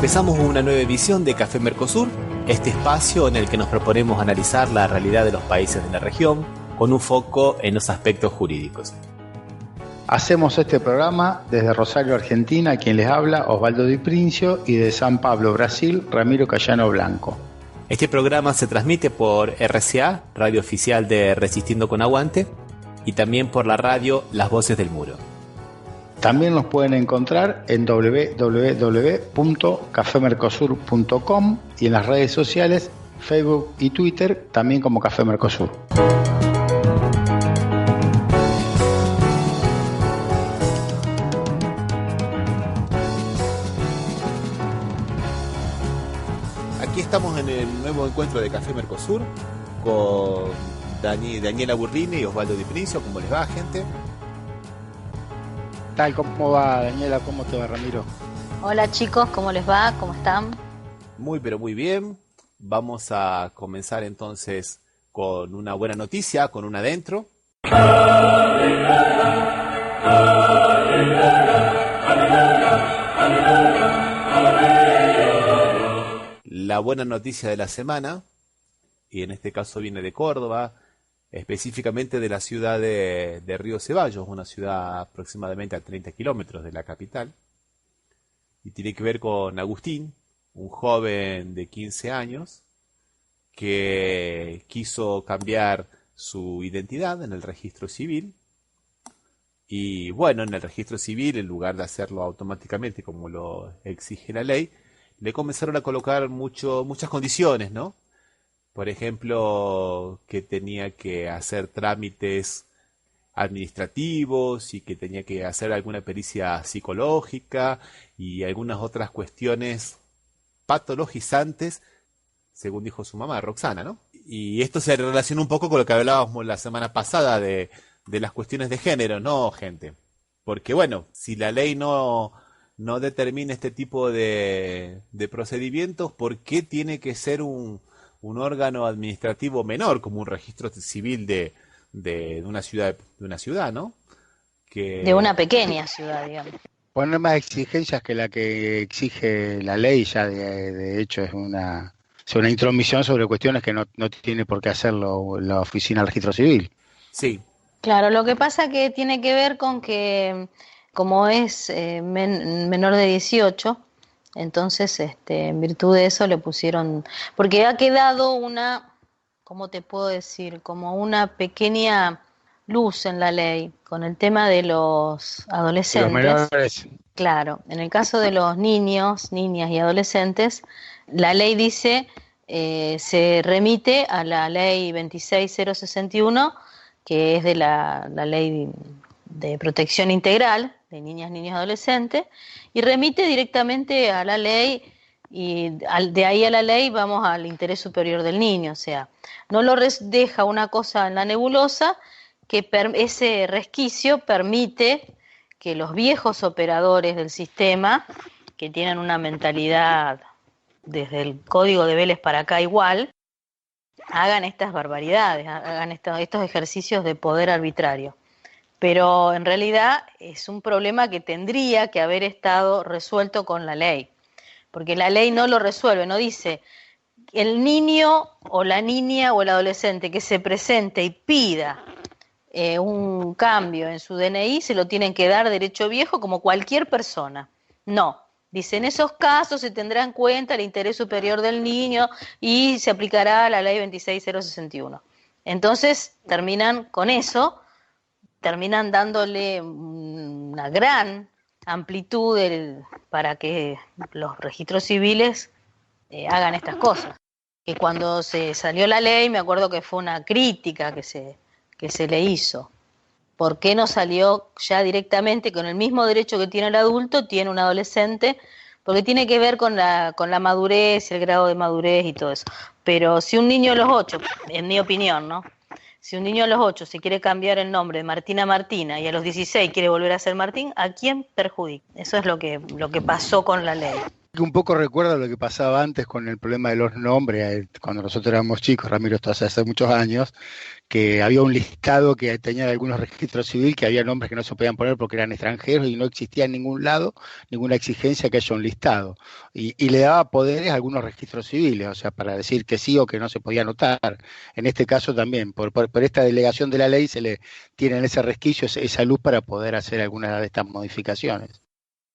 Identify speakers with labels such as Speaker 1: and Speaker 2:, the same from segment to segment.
Speaker 1: Empezamos una nueva edición de Café Mercosur, este espacio en el que nos proponemos analizar la realidad de los países de la región con un foco en los aspectos jurídicos.
Speaker 2: Hacemos este programa desde Rosario, Argentina, quien les habla, Osvaldo Di Princio, y de San Pablo, Brasil, Ramiro Cayano Blanco.
Speaker 1: Este programa se transmite por RCA, radio oficial de Resistiendo con Aguante, y también por la radio Las Voces del Muro.
Speaker 2: También nos pueden encontrar en www.cafemercosur.com y en las redes sociales, Facebook y Twitter, también como Café Mercosur.
Speaker 1: Aquí estamos en el nuevo encuentro de Café Mercosur con Daniela Burrini y Osvaldo Di Princio. ¿Cómo les va, gente?
Speaker 2: Tal, ¿cómo va, Daniela? ¿Cómo te va, Ramiro?
Speaker 3: Hola chicos, ¿cómo les va? ¿Cómo están?
Speaker 1: Muy, pero muy bien. Vamos a comenzar entonces con una buena noticia, con una adentro. La buena noticia de la semana, y en este caso viene de Córdoba, específicamente de la ciudad de Río Ceballos, una ciudad aproximadamente a 30 kilómetros de la capital, y tiene que ver con Agustín, un joven de 15 años que quiso cambiar su identidad en el registro civil, y bueno, en el registro civil, en lugar de hacerlo automáticamente como lo exige la ley, le comenzaron a colocar muchas condiciones, ¿no? Por ejemplo, que tenía que hacer trámites administrativos y que tenía que hacer alguna pericia psicológica y algunas otras cuestiones patologizantes, según dijo su mamá, Roxana, ¿no? Y esto se relaciona un poco con lo que hablábamos la semana pasada de las cuestiones de género, ¿no, gente? Porque, bueno, si la ley no determina este tipo de procedimientos, ¿por qué tiene que ser un órgano administrativo menor, como un registro civil de una ciudad, ¿no?
Speaker 3: De una pequeña ciudad, digamos.
Speaker 2: Poner más exigencias que la que exige la ley ya de hecho es una intromisión sobre cuestiones que no tiene por qué hacerlo la Oficina del Registro Civil.
Speaker 1: Sí.
Speaker 3: Claro, lo que pasa que tiene que ver con que como es menor de 18, entonces en virtud de eso le pusieron, porque ha quedado una, ¿cómo te puedo decir? Como una pequeña luz en la ley con el tema de los adolescentes.
Speaker 2: Los menores.
Speaker 3: Claro, en el caso de los niños, niñas y adolescentes, la ley dice, se remite a la ley 26061, que es de la ley de protección integral de niñas, niños y adolescentes, y remite directamente a la ley, y de ahí a la ley vamos al interés superior del niño, o sea, no lo deja una cosa en la nebulosa, que ese resquicio permite que los viejos operadores del sistema, que tienen una mentalidad desde el Código de Vélez para acá igual, hagan estas barbaridades, hagan estos ejercicios de poder arbitrario. Pero en realidad es un problema que tendría que haber estado resuelto con la ley, porque la ley no lo resuelve, no dice el niño o la niña o el adolescente que se presente y pida un cambio en su DNI se lo tienen que dar derecho viejo como cualquier persona. No, dice en esos casos se tendrá en cuenta el interés superior del niño y se aplicará la ley 26061. Entonces terminan con eso, terminan dándole una gran amplitud para que los registros civiles hagan estas cosas. Que cuando se salió la ley, me acuerdo que fue una crítica que se le hizo. ¿Por qué no salió ya directamente con el mismo derecho que tiene el adulto, tiene un adolescente? Porque tiene que ver con la madurez, el grado de madurez y todo eso. Pero si un niño a los 8, en mi opinión, ¿no? Si un niño a los 8 se quiere cambiar el nombre de Martín a Martina y a los 16 quiere volver a ser Martín, ¿a quién perjudica? Eso es lo que pasó con la ley.
Speaker 2: un poco recuerda lo que pasaba antes con el problema de los nombres, cuando nosotros éramos chicos, Ramiro, esto hace muchos años, que había un listado que tenía algunos registros civiles que había nombres que no se podían poner porque eran extranjeros y no existía en ningún lado ninguna exigencia que haya un listado. Y le daba poderes a algunos registros civiles, o sea, para decir que sí o que no se podía anotar. En este caso también, por esta delegación de la ley se le tiene ese resquicio, esa luz para poder hacer alguna de estas modificaciones.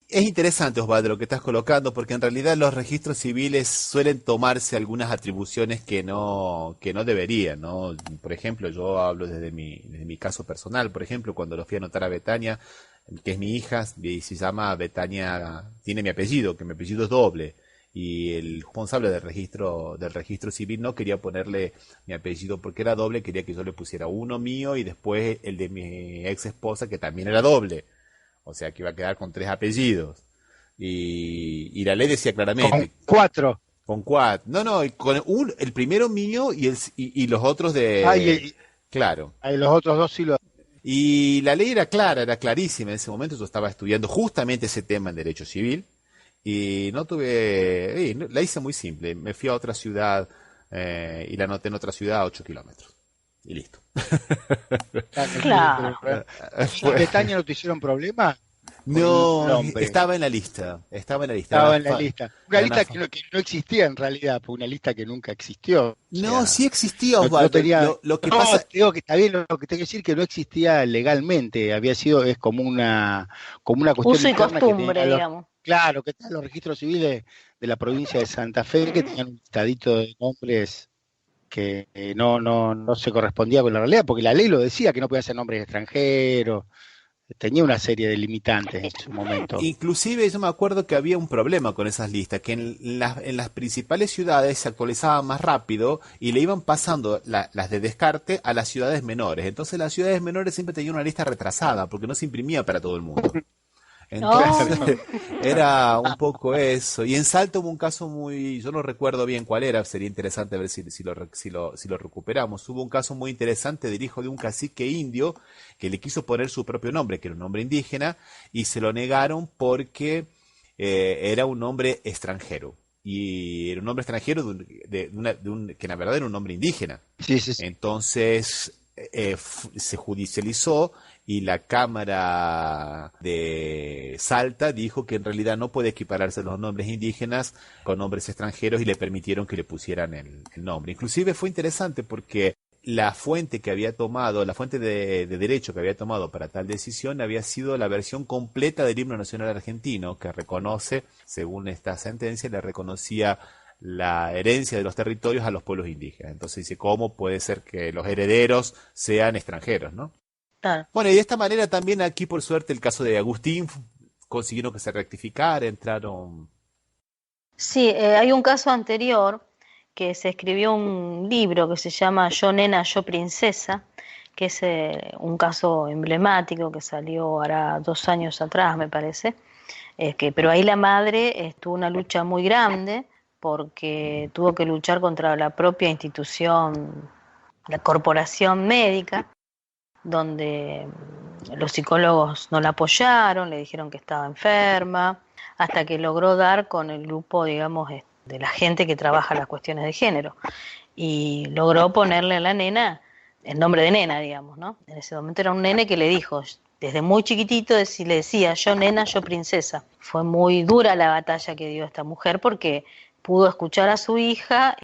Speaker 1: Es interesante, Osvaldo, lo que estás colocando, porque en realidad los registros civiles suelen tomarse algunas atribuciones que no deberían, ¿no? Por ejemplo, yo hablo desde mi caso personal, por ejemplo, cuando lo fui a anotar a Betania, que es mi hija, y se llama Betania, tiene mi apellido, que mi apellido es doble, y el responsable del registro civil no quería ponerle mi apellido porque era doble, quería que yo le pusiera uno mío y después el de mi ex esposa, que también era doble. O sea que iba a quedar con 3 apellidos. Y la ley decía
Speaker 2: Con
Speaker 1: claramente,
Speaker 2: 4.
Speaker 1: con cuatro. No, no, el primero mío y los otros
Speaker 2: Ah,
Speaker 1: de... Claro.
Speaker 2: los otros dos sí lo.
Speaker 1: Y la ley era clara, era clarísima. En ese momento yo estaba estudiando justamente ese tema en Derecho Civil. Y no tuve... la hice muy simple. Me fui a otra ciudad y la anoté en otra ciudad a 8 kilómetros. Y listo.
Speaker 3: Claro.
Speaker 2: ¿Y en Bretaña no te hicieron problema? Por el
Speaker 1: No,
Speaker 2: nombre.
Speaker 1: estaba en la lista. Estaba en la lista.
Speaker 2: Estaba en la lista. Una
Speaker 1: Era una
Speaker 2: lista que no existía en realidad, fue una lista que nunca existió. O
Speaker 1: No,
Speaker 2: sea,
Speaker 1: sí existía,
Speaker 2: no
Speaker 1: Osvaldo.
Speaker 2: tenía.
Speaker 1: Lo que
Speaker 2: No,
Speaker 1: pasa,
Speaker 2: te digo que está bien, lo que tengo que decir que no existía legalmente. Es como una cuestión
Speaker 3: Uso y
Speaker 2: interna que
Speaker 3: costumbre,
Speaker 2: tenían
Speaker 3: digamos.
Speaker 2: claro, que tenían los registros civiles de la provincia de Santa Fe, que tenían un listadito de nombres que no se correspondía con la realidad, porque la ley lo decía que no podía ser nombres extranjeros, tenía una serie de limitantes en su momento.
Speaker 1: inclusive yo me acuerdo que había un problema con esas listas, que en las principales ciudades se actualizaban más rápido y le iban pasando las de descarte a las ciudades menores. Entonces las ciudades menores siempre tenían una lista retrasada, porque no se imprimía para todo el mundo. Entonces
Speaker 3: Oh,
Speaker 1: era un poco eso. Y en Salta hubo un caso muy, yo no recuerdo bien cuál era, sería interesante ver si lo recuperamos. Hubo un caso muy interesante del hijo de un cacique indio que le quiso poner su propio nombre, que era un nombre indígena, y se lo negaron porque era un nombre extranjero. Y era un nombre extranjero que en verdad era un nombre indígena.
Speaker 2: Sí, sí, sí.
Speaker 1: Entonces se judicializó y la Cámara de Salta dijo que en realidad no puede equipararse los nombres indígenas con nombres extranjeros y le permitieron que le pusieran el nombre. Inclusive fue interesante porque la fuente que había tomado, la fuente de derecho que había tomado para tal decisión había sido la versión completa del himno nacional argentino, que reconoce, según esta sentencia, le reconocía la herencia de los territorios a los pueblos indígenas. Entonces dice, ¿cómo puede ser que los herederos sean extranjeros, no?
Speaker 3: claro.
Speaker 1: Bueno, y de esta manera también aquí, por suerte, el caso de Agustín consiguieron que se rectificara, entraron...
Speaker 3: Sí, hay un caso anterior que se escribió un libro que se llama Yo nena, yo princesa, que es un caso emblemático que salió hará 2 años atrás, me parece, pero ahí la madre tuvo una lucha muy grande porque tuvo que luchar contra la propia institución, la corporación médica, donde los psicólogos no la apoyaron, le dijeron que estaba enferma, hasta que logró dar con el grupo, digamos, de la gente que trabaja las cuestiones de género. Y logró ponerle a la nena el nombre de nena, digamos, ¿no? En ese momento era un nene que le dijo, desde muy chiquitito le decía, yo nena, yo princesa. Fue muy dura la batalla que dio esta mujer porque pudo escuchar a su hija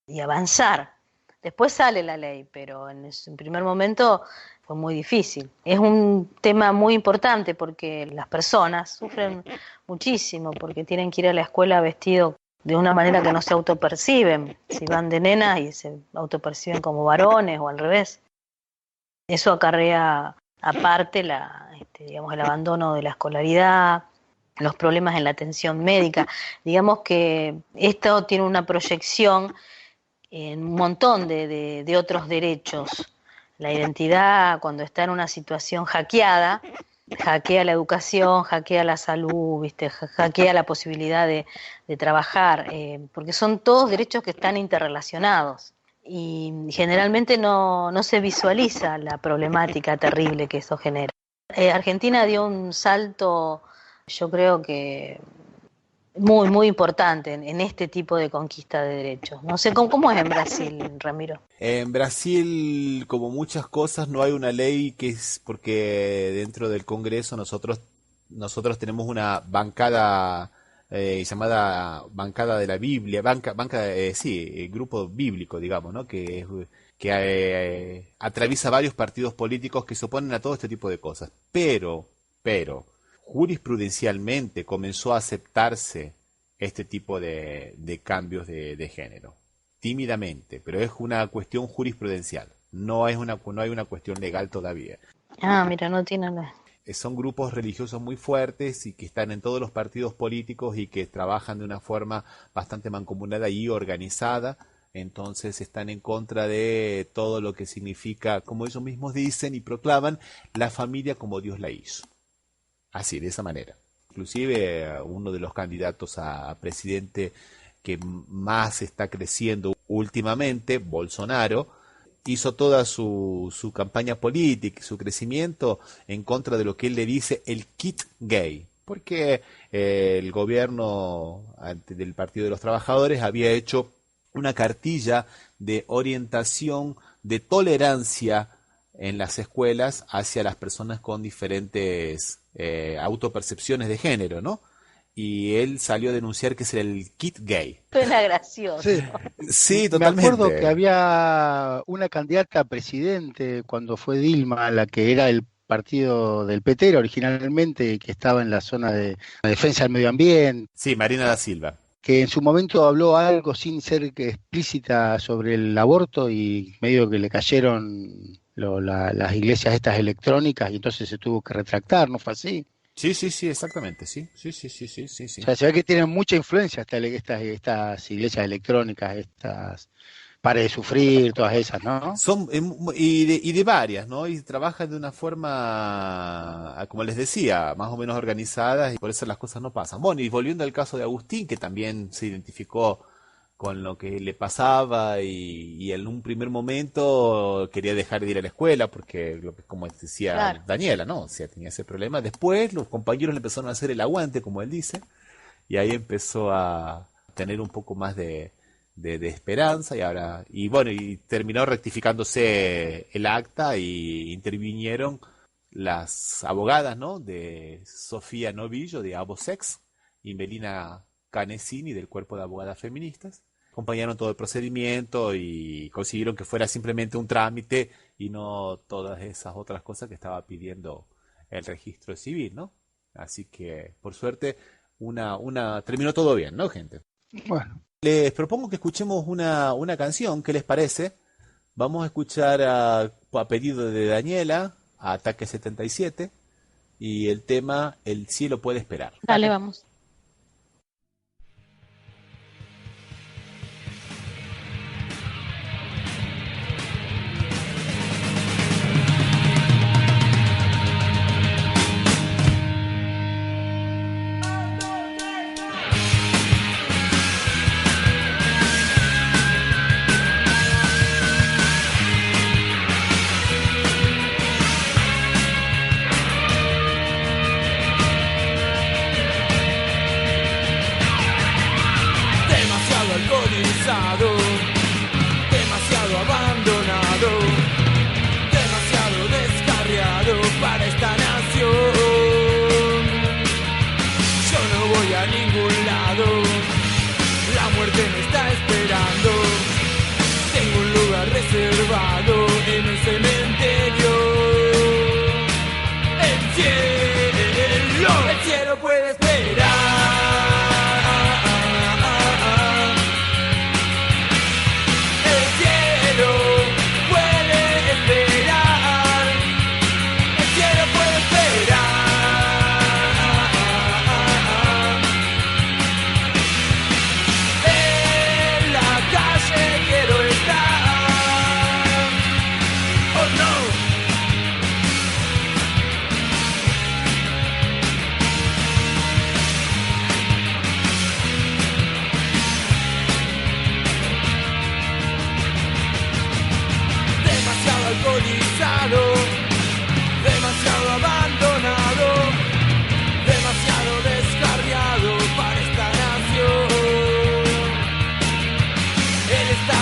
Speaker 3: y avanzar. Después sale la ley, pero en primer momento fue muy difícil. Es un tema muy importante porque las personas sufren muchísimo porque tienen que ir a la escuela vestido de una manera que no se autoperciben. Si van de nenas y se autoperciben como varones o al revés. Eso acarrea aparte digamos, el abandono de la escolaridad, los problemas en la atención médica. Digamos que esto tiene una proyección en un montón de otros derechos. La identidad, cuando está en una situación hackeada, hackea la educación, hackea la salud, ¿viste? Hackea la posibilidad de trabajar, porque son todos derechos que están interrelacionados. Y generalmente no se visualiza la problemática terrible que eso genera. Argentina dio un salto, yo creo que muy, muy importante en este tipo de conquista de derechos. No sé cómo es en Brasil, Ramiro.
Speaker 1: En Brasil, como muchas cosas, no hay una ley que es porque dentro del Congreso nosotros tenemos una bancada llamada bancada de la Biblia, sí, grupo bíblico, digamos, ¿no? Que atraviesa varios partidos políticos que se oponen a todo este tipo de cosas. Pero, jurisprudencialmente comenzó a aceptarse este tipo de cambios de género tímidamente, pero es una cuestión jurisprudencial, no hay una cuestión legal todavía.
Speaker 3: Ah, mira, no tiene nada.
Speaker 1: Son grupos religiosos muy fuertes y que están en todos los partidos políticos y que trabajan de una forma bastante mancomunada y organizada, entonces están en contra de todo lo que significa, como ellos mismos dicen y proclaman, la familia como Dios la hizo. Así, de esa manera. Inclusive uno de los candidatos a presidente que más está creciendo últimamente, Bolsonaro, hizo toda su campaña política, su crecimiento en contra de lo que él le dice el kit gay, porque el gobierno del Partido de los Trabajadores había hecho una cartilla de orientación, de tolerancia en las escuelas hacia las personas con diferentes autopercepciones de género, ¿no? Y él salió a denunciar que es el kit gay.
Speaker 3: Suena gracioso.
Speaker 2: Sí,
Speaker 1: Sí,
Speaker 2: me acuerdo que
Speaker 1: totalmente.
Speaker 2: había una candidata a presidente cuando fue Dilma, la que era el partido del PT era originalmente, que estaba en la zona de la defensa del medio ambiente,
Speaker 1: Sí, Marina da Silva.
Speaker 2: que en su momento habló algo sin ser que explícita sobre el aborto y medio que le cayeron las iglesias estas electrónicas y entonces se tuvo que retractar, ¿no fue así?
Speaker 1: Sí, sí, sí, exactamente, sí, sí, sí, sí, sí, sí,
Speaker 2: O
Speaker 1: sí.
Speaker 2: sea, se ve que tienen mucha influencia estas iglesias electrónicas, estas Pare de Sufrir, todas esas, ¿no?
Speaker 1: Son y de varias, ¿no? Y trabajan de una forma, como les decía, más o menos organizadas y por eso las cosas no pasan. Bueno, y volviendo al caso de Agustín, que también se identificó con lo que le pasaba y en un primer momento quería dejar de ir a la escuela porque, como decía
Speaker 3: Claro.
Speaker 1: Daniela, ¿no? O sea, tenía ese problema. Después los compañeros le empezaron a hacer el aguante, como él dice, y ahí empezó a tener un poco más de esperanza y bueno, y terminó rectificándose el acta y intervinieron las abogadas, ¿no? De Sofía Novillo de Abosex y Melina Canesini del Cuerpo de Abogadas Feministas. Acompañaron todo el procedimiento y consiguieron que fuera simplemente un trámite y no todas esas otras cosas que estaba pidiendo el registro civil, ¿no? Así que, por suerte, terminó todo bien, ¿no, gente?
Speaker 2: Bueno,
Speaker 1: Les propongo que escuchemos una canción, ¿qué les parece? Vamos a escuchar a pedido de Daniela, a Ataque 77, y el tema El cielo puede esperar.
Speaker 3: Dale, vamos.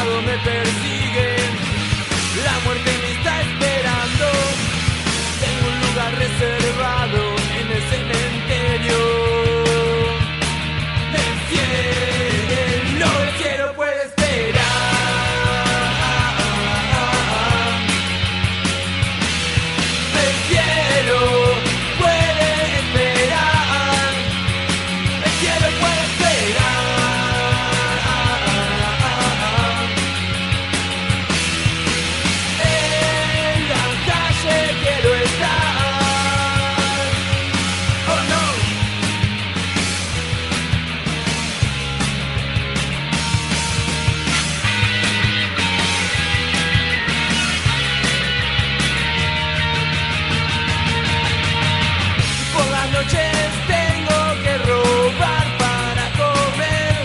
Speaker 4: lado me persiguen, la muerte me está esperando. Tengo un lugar reservado en el cementerio. El cielo puede esperar. El cielo puede esperar. El cielo puede esperar. En la calle quiero estar. Oh no. Por las noches tengo que robar para comer.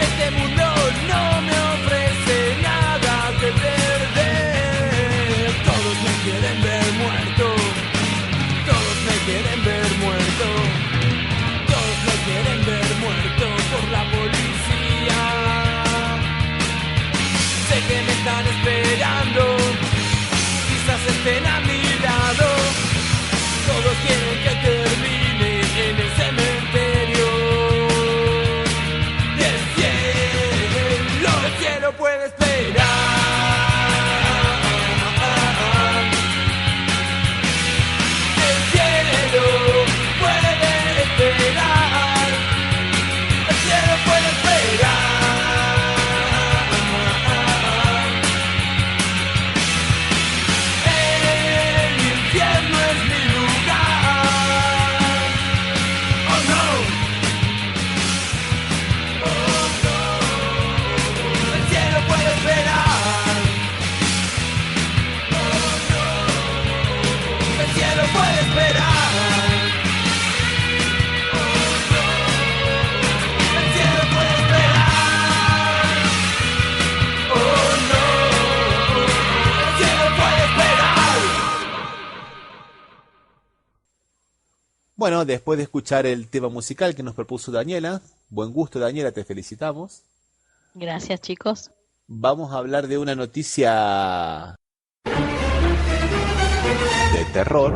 Speaker 4: Este mundo no me ofrece nada que perder. Todos me quieren ver muerto. Todos me quieren ver muerto. Todos me quieren ver muerto por la policía. Sé que me están esperando. Quizás estén a mi lado. Todos quieren que termine en el cementerio. El cielo puede esperar. El cielo puede esperar. El cielo puede esperar. El infierno es mi lugar. Oh no. Oh no. El cielo puede esperar. Oh no. El cielo puede esperar. Oh no. El cielo puede esperar. Oh no. El cielo puede esperar.
Speaker 1: Bueno, después de escuchar el tema musical que nos propuso Daniela, buen gusto Daniela, te felicitamos.
Speaker 3: Gracias, chicos.
Speaker 1: Vamos a hablar de una noticia de terror.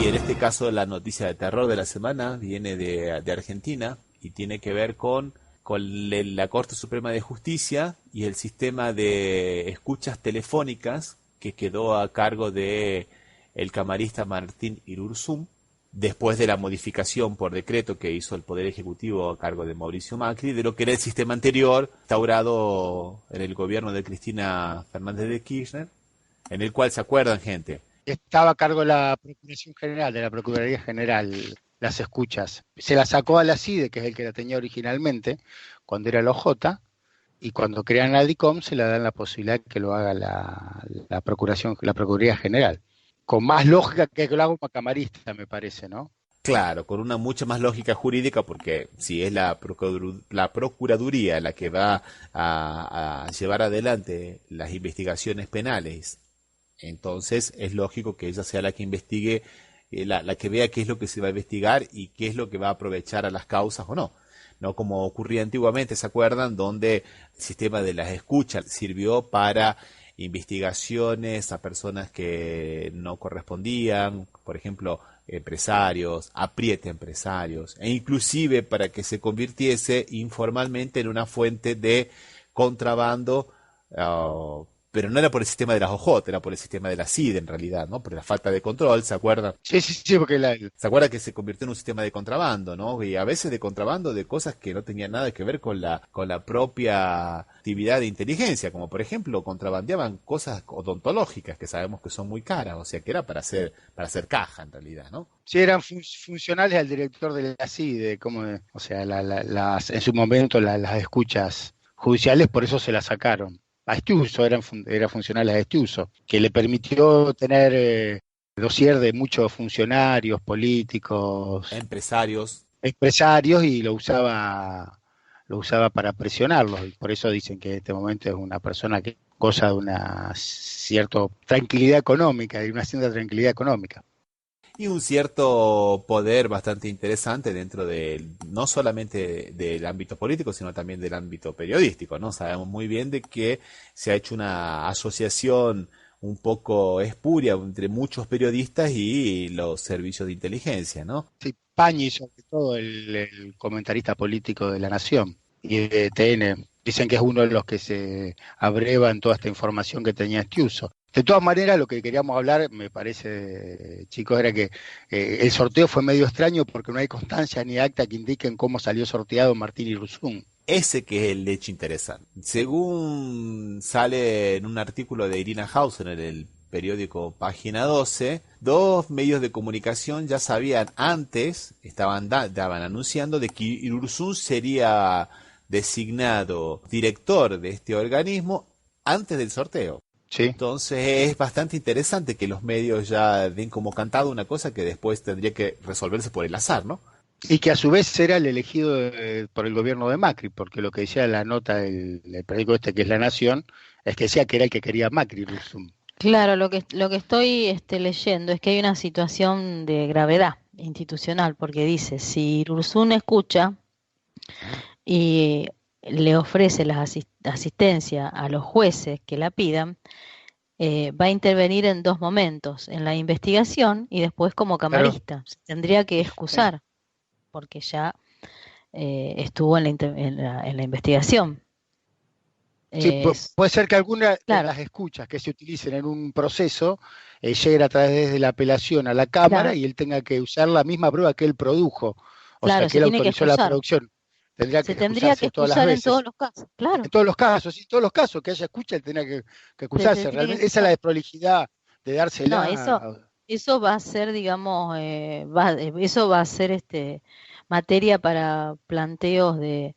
Speaker 1: Y en este caso la noticia de terror de la semana viene de Argentina y tiene que ver con la Corte Suprema de Justicia y el sistema de escuchas telefónicas que quedó a cargo de el camarista Martín Irurzum, después de la modificación por decreto que hizo el Poder Ejecutivo a cargo de Mauricio Macri, de lo que era el sistema anterior, instaurado en el gobierno de Cristina Fernández de Kirchner, en el cual, ¿se acuerdan, gente?
Speaker 2: Estaba a cargo de la Procuración General, de la Procuraduría General, las escuchas. Se la sacó a la CIDE, que es el que la tenía originalmente, cuando era el OJ, y cuando crean la DICOM se le dan la posibilidad que lo haga la Procuraduría General. Con más lógica que lo haga un camarista, me parece, ¿no?
Speaker 1: Claro, con una mucha más lógica jurídica, porque si es la Procuraduría la que va a llevar adelante las investigaciones penales, entonces es lógico que ella sea la que investigue, la que vea qué es lo que se va a investigar y qué es lo que va a aprovechar a las causas o no. No como ocurría antiguamente, ¿se acuerdan? Donde el sistema de las escuchas sirvió para investigaciones a personas que no correspondían, por ejemplo, empresarios, apriete empresarios, e inclusive para que se convirtiese informalmente en una fuente de contrabando, pero no era por el sistema de las OJ, era por el sistema de la CIDE en realidad, ¿no? Por la falta de control, ¿se acuerdan?
Speaker 2: Sí, porque
Speaker 1: ¿Se acuerda que se convirtió en un sistema de contrabando, ¿no? Y a veces de contrabando de cosas que no tenían nada que ver con la propia actividad de inteligencia, como por ejemplo contrabandeaban cosas odontológicas que sabemos que son muy caras, o sea que era para hacer caja en realidad, ¿no?
Speaker 2: Sí, eran funcionales al director de la CIDE, o sea, en su momento las escuchas judiciales, por eso se las sacaron. A Estiuso, era funcional a Estiuso, que le permitió tener dossier de muchos funcionarios, políticos,
Speaker 1: empresarios,
Speaker 2: y lo usaba para presionarlos, y por eso dicen que en este momento es una persona que goza de una cierta tranquilidad económica,
Speaker 1: y un cierto poder bastante interesante dentro del, no solamente del ámbito político, sino también del ámbito periodístico, ¿no? Sabemos muy bien de que se ha hecho una asociación un poco espuria entre muchos periodistas y los servicios de inteligencia, ¿no?
Speaker 2: Sí, Pañi, sobre todo el comentarista político de La Nación y de TN, dicen que es uno de los que se abrevan toda esta información que tenía Estiuso. De todas maneras, lo que queríamos hablar, me parece, chicos, era que el sorteo fue medio extraño porque no hay constancia ni acta que indiquen cómo salió sorteado Martín Irurzún.
Speaker 1: Ese que es el hecho interesante. Según sale en un artículo de Irina Hausen en el periódico Página 12, dos medios de comunicación ya sabían antes, estaban anunciando de que Irurzún sería designado director de este organismo antes del sorteo.
Speaker 2: Sí.
Speaker 1: Entonces es bastante interesante que los medios ya den como cantado una cosa que después tendría que resolverse por el azar, ¿no?
Speaker 2: Y que a su vez era el elegido por el gobierno de Macri, porque lo que decía la nota del periódico este que es La Nación, es que decía que era el que quería Macri, Irurzún.
Speaker 3: Claro, lo que estoy leyendo es que hay una situación de gravedad institucional, porque dice, si Ursun escucha y le ofrece la asistencia a los jueces que la pidan, va a intervenir en dos momentos, en la investigación y después como
Speaker 2: Claro.
Speaker 3: camarista. Se tendría que excusar, porque ya estuvo en la investigación.
Speaker 2: Sí, puede ser que alguna de
Speaker 3: Claro,
Speaker 2: las escuchas que se utilicen en un proceso lleguen a través de la apelación a la Cámara
Speaker 3: claro,
Speaker 2: y él tenga que usar la misma prueba que él produjo. O sea,
Speaker 3: claro,
Speaker 2: que
Speaker 3: se
Speaker 2: él
Speaker 3: tiene que
Speaker 2: autorizó la
Speaker 3: excusar.
Speaker 2: producción. Tendría que
Speaker 3: Se tendría que
Speaker 2: excusarse todas las
Speaker 3: excusar en todos
Speaker 2: veces.
Speaker 3: los casos, claro.
Speaker 2: En todos los casos, sí, en todos los casos que haya escucha, él tendría que
Speaker 3: Se
Speaker 2: excusarse.
Speaker 3: tiene que
Speaker 2: Realmente, esa es la
Speaker 3: excusar.
Speaker 2: desprolijidad de
Speaker 3: No,
Speaker 2: dársela.
Speaker 3: eso va a ser, digamos, eso va a ser materia para planteos de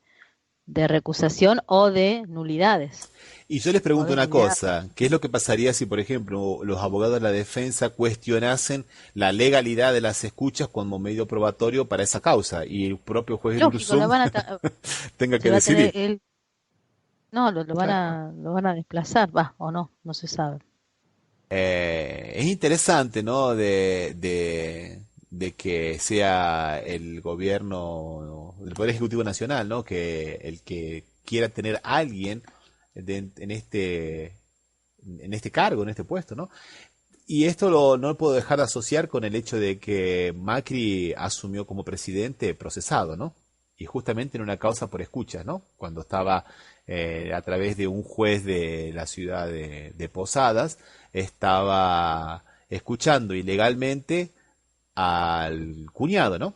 Speaker 3: recusación o de nulidades.
Speaker 1: Y yo les
Speaker 3: O
Speaker 1: pregunto
Speaker 3: de
Speaker 1: una
Speaker 3: nulidades.
Speaker 1: cosa, ¿qué es lo que pasaría si, por ejemplo, los abogados de la defensa cuestionasen la legalidad de las escuchas como medio probatorio para esa causa y el propio juez
Speaker 3: Lógico,
Speaker 1: Irurzum tenga
Speaker 3: se
Speaker 1: que
Speaker 3: va a tener
Speaker 1: decidir?
Speaker 3: no, lo van
Speaker 2: Claro.
Speaker 3: lo van a desplazar, va, o no, no se sabe.
Speaker 1: Es interesante, ¿no? De que sea el gobierno, el Poder Ejecutivo Nacional, ¿no? Que el que quiera tener a alguien en este cargo, en este puesto, ¿no? Y esto no lo puedo dejar de asociar con el hecho de que Macri asumió como presidente procesado, ¿no? Y justamente en una causa por escuchas, ¿no? Cuando estaba a través de un juez de la ciudad de Posadas, estaba escuchando ilegalmente al cuñado, ¿no?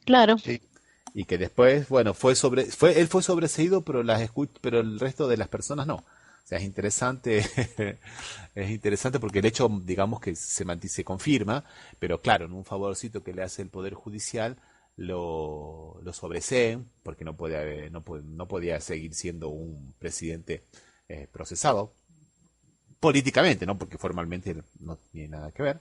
Speaker 3: Claro,
Speaker 2: Sí.
Speaker 1: Y que después, bueno, él fue sobreseído, pero pero el resto de las personas no. O sea, es interesante, es interesante porque el hecho, digamos que se confirma, pero claro, en un favorcito que le hace el Poder Judicial, lo sobreseen, porque no podía seguir siendo un presidente procesado políticamente, ¿no? Porque formalmente no tiene nada que ver,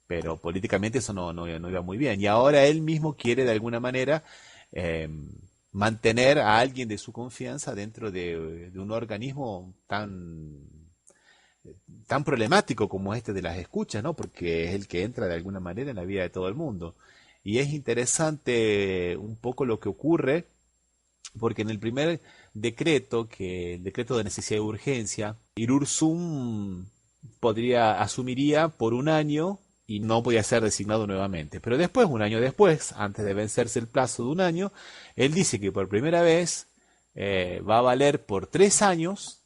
Speaker 1: pero políticamente eso no iba muy bien. Y ahora él mismo quiere de alguna manera eh, mantener a alguien de su confianza dentro de un organismo tan problemático como este de las escuchas, ¿no? Porque es el que entra de alguna manera en la vida de todo el mundo. Y es interesante un poco lo que ocurre, porque en el primer decreto, que el decreto de necesidad de urgencia, Irurzum asumiría por un año y no podía ser designado nuevamente. Pero después, un año después, antes de vencerse el plazo de un año, él dice que por primera vez va a valer por 3 años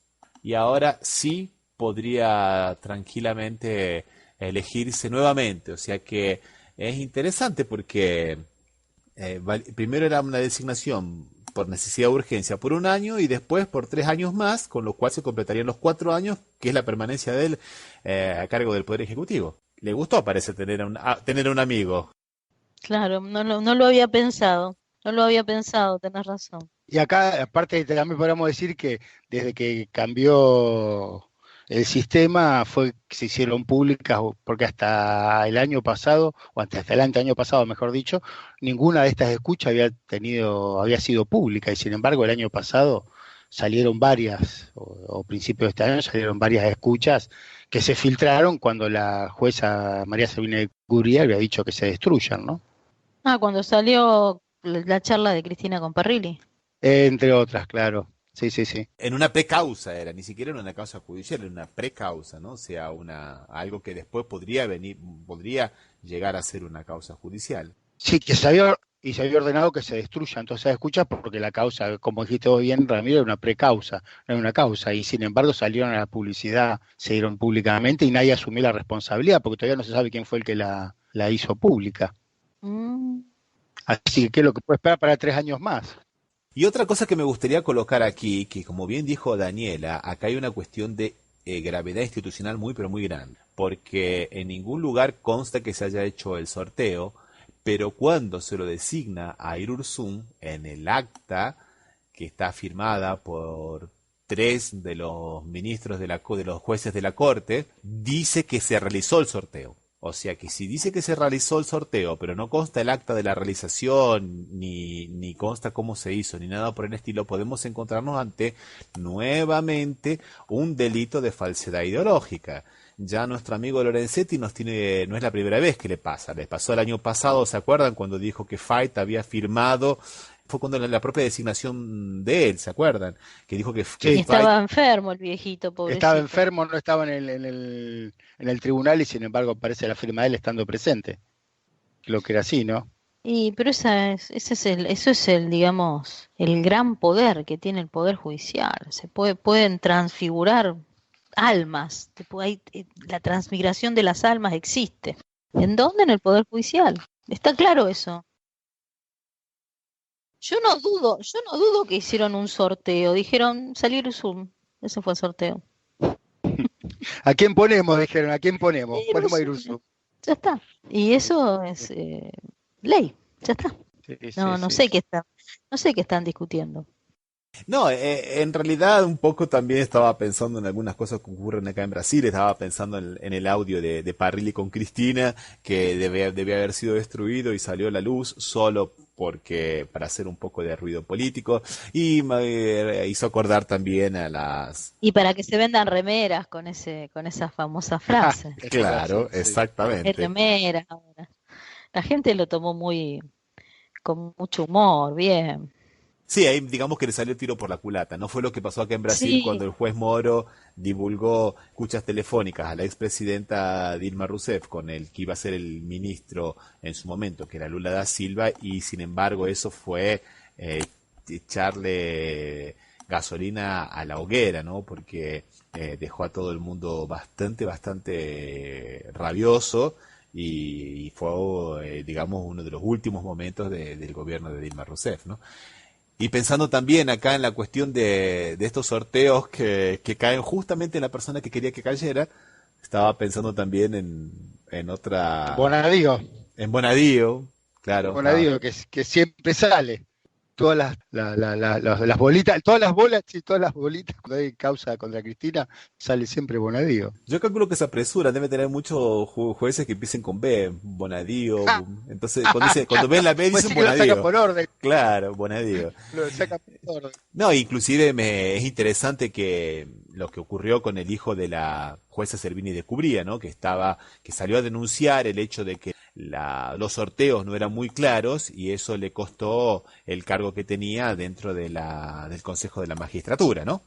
Speaker 1: y ahora sí podría tranquilamente elegirse nuevamente. O sea que es interesante porque primero era una designación por necesidad de urgencia por un año y después por 3 años más, con lo cual se completarían los 4 años, que es la permanencia de él a cargo del Poder Ejecutivo. Le gustó, parece, tener un amigo.
Speaker 3: claro, no lo había pensado, no lo había pensado, tenés razón.
Speaker 2: Y acá, aparte, también podríamos decir que desde que cambió el sistema fue que se hicieron públicas, porque hasta el año pasado, o hasta el año pasado, mejor dicho, ninguna de estas escuchas había sido pública, y sin embargo el año pasado salieron varias, o principios de este año salieron varias escuchas que se filtraron cuando la jueza María Sabina de Curia había dicho que se destruyan, ¿no?
Speaker 3: Ah, cuando salió la charla de Cristina con Parrilli.
Speaker 2: Entre otras, claro. Sí, sí, sí.
Speaker 1: En una precausa era, ni siquiera en una causa judicial, era una precausa, ¿no? O sea, algo que después podría llegar a ser una causa judicial.
Speaker 2: Sí, y se había ordenado que se destruyan todas esas escuchas porque la causa, como dijiste vos bien, Ramiro, era una precausa, no era una causa, y sin embargo salieron a la publicidad, se dieron públicamente y nadie asumió la responsabilidad porque todavía no se sabe quién fue el que la hizo pública.
Speaker 3: Mm.
Speaker 2: Así que es lo que puede esperar para 3 años más.
Speaker 1: Y otra cosa que me gustaría colocar aquí, que como bien dijo Daniela, acá hay una cuestión de gravedad institucional muy pero muy grande, porque en ningún lugar consta que se haya hecho el sorteo, pero cuando se lo designa a Irurzun en el acta que está firmada por 3 de los jueces de la corte, dice que se realizó el sorteo. O sea que si dice que se realizó el sorteo, pero no consta el acta de la realización, ni consta cómo se hizo, ni nada por el estilo, podemos encontrarnos ante nuevamente un delito de falsedad ideológica. Ya nuestro amigo Lorenzetti no es la primera vez que le pasa. Les pasó el año pasado, ¿se acuerdan? Cuando dijo que Fait había firmado, fue cuando la propia designación de él, ¿se acuerdan? Que dijo que
Speaker 3: Y
Speaker 2: Sí.
Speaker 3: estaba enfermo el viejito, pobrecito.
Speaker 2: Estaba enfermo, no estaba en el tribunal y sin embargo aparece la firma de él estando presente. Lo que era así, ¿no?
Speaker 3: Pero eso es el, digamos, el gran poder que tiene el Poder Judicial. Pueden transfigurar almas. La transmigración de las almas existe. ¿En dónde? En el Poder Judicial. Está claro eso. Yo no dudo que hicieron un sorteo. Dijeron salir Zoom. Ese fue el sorteo.
Speaker 2: ¿A quién ponemos? Dijeron, ¿a quién ponemos?
Speaker 3: Sí,
Speaker 2: Ponemos a
Speaker 3: Irurzun.
Speaker 2: Irurzun.
Speaker 3: Ya está. Y eso es ley. Ya está.
Speaker 2: Sí,
Speaker 3: No
Speaker 2: sí,
Speaker 3: sé
Speaker 2: sí.
Speaker 3: no sé qué están discutiendo.
Speaker 1: No, en realidad un poco también estaba pensando en algunas cosas que ocurren acá en Brasil, estaba pensando en el audio de Parrilli con Cristina, que debe haber sido destruido y salió a la luz solo porque para hacer un poco de ruido político, y me hizo acordar también a las...
Speaker 3: Y para que se vendan remeras con esa famosa frase.
Speaker 1: Claro,
Speaker 2: Sí.
Speaker 3: Hay
Speaker 1: exactamente.
Speaker 3: remeras ahora. La gente lo tomó con mucho humor, bien.
Speaker 1: Sí, ahí digamos que le salió tiro por la culata. No fue lo que pasó acá en Brasil
Speaker 3: Sí,
Speaker 1: cuando el juez Moro divulgó escuchas telefónicas a la expresidenta Dilma Rousseff con el que iba a ser el ministro en su momento, que era Lula da Silva, y sin embargo eso fue echarle gasolina a la hoguera, ¿no? Porque dejó a todo el mundo bastante rabioso y fue, digamos, uno de los últimos momentos del gobierno de Dilma Rousseff, ¿no? Y pensando también acá en la cuestión de estos sorteos que caen justamente en la persona que quería que cayera, estaba pensando también en otra,
Speaker 2: Bonadío,
Speaker 1: en Bonadío, claro, estaba,
Speaker 2: Bonadío, que siempre sale. Todas las bolitas, todas las bolas y todas las bolitas, cuando hay causa contra Cristina, sale siempre Bonadío.
Speaker 1: yo calculo que se apresura, debe tener muchos jueces que empiecen con B, Bonadío, entonces cuando ven la B
Speaker 2: Pues
Speaker 1: dicen
Speaker 2: sí que lo saca
Speaker 1: Bonadío,
Speaker 2: por orden,
Speaker 1: claro, Bonadío.
Speaker 2: lo saca por orden.
Speaker 1: No, inclusive es interesante que lo que ocurrió con el hijo de la jueza Servini de Cubría, ¿no? Que salió a denunciar el hecho de que los sorteos no eran muy claros y eso le costó el cargo que tenía dentro del Consejo de la Magistratura, ¿no?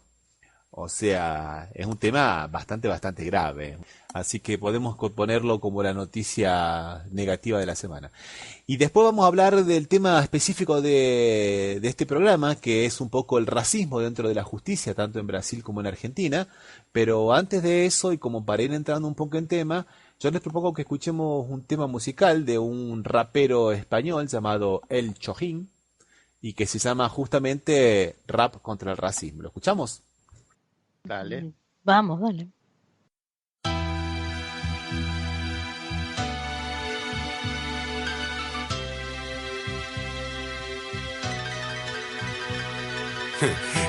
Speaker 1: O sea, es un tema bastante grave. Así que podemos ponerlo como la noticia negativa de la semana. Y después vamos a hablar del tema específico de este programa, que es un poco el racismo dentro de la justicia, tanto en Brasil como en Argentina. Pero antes de eso, y como para ir entrando un poco en tema, yo les propongo que escuchemos un tema musical de un rapero español llamado El Chojín, y que se llama justamente Rap contra el Racismo. ¿Lo escuchamos?
Speaker 2: Dale.
Speaker 3: Vamos, dale.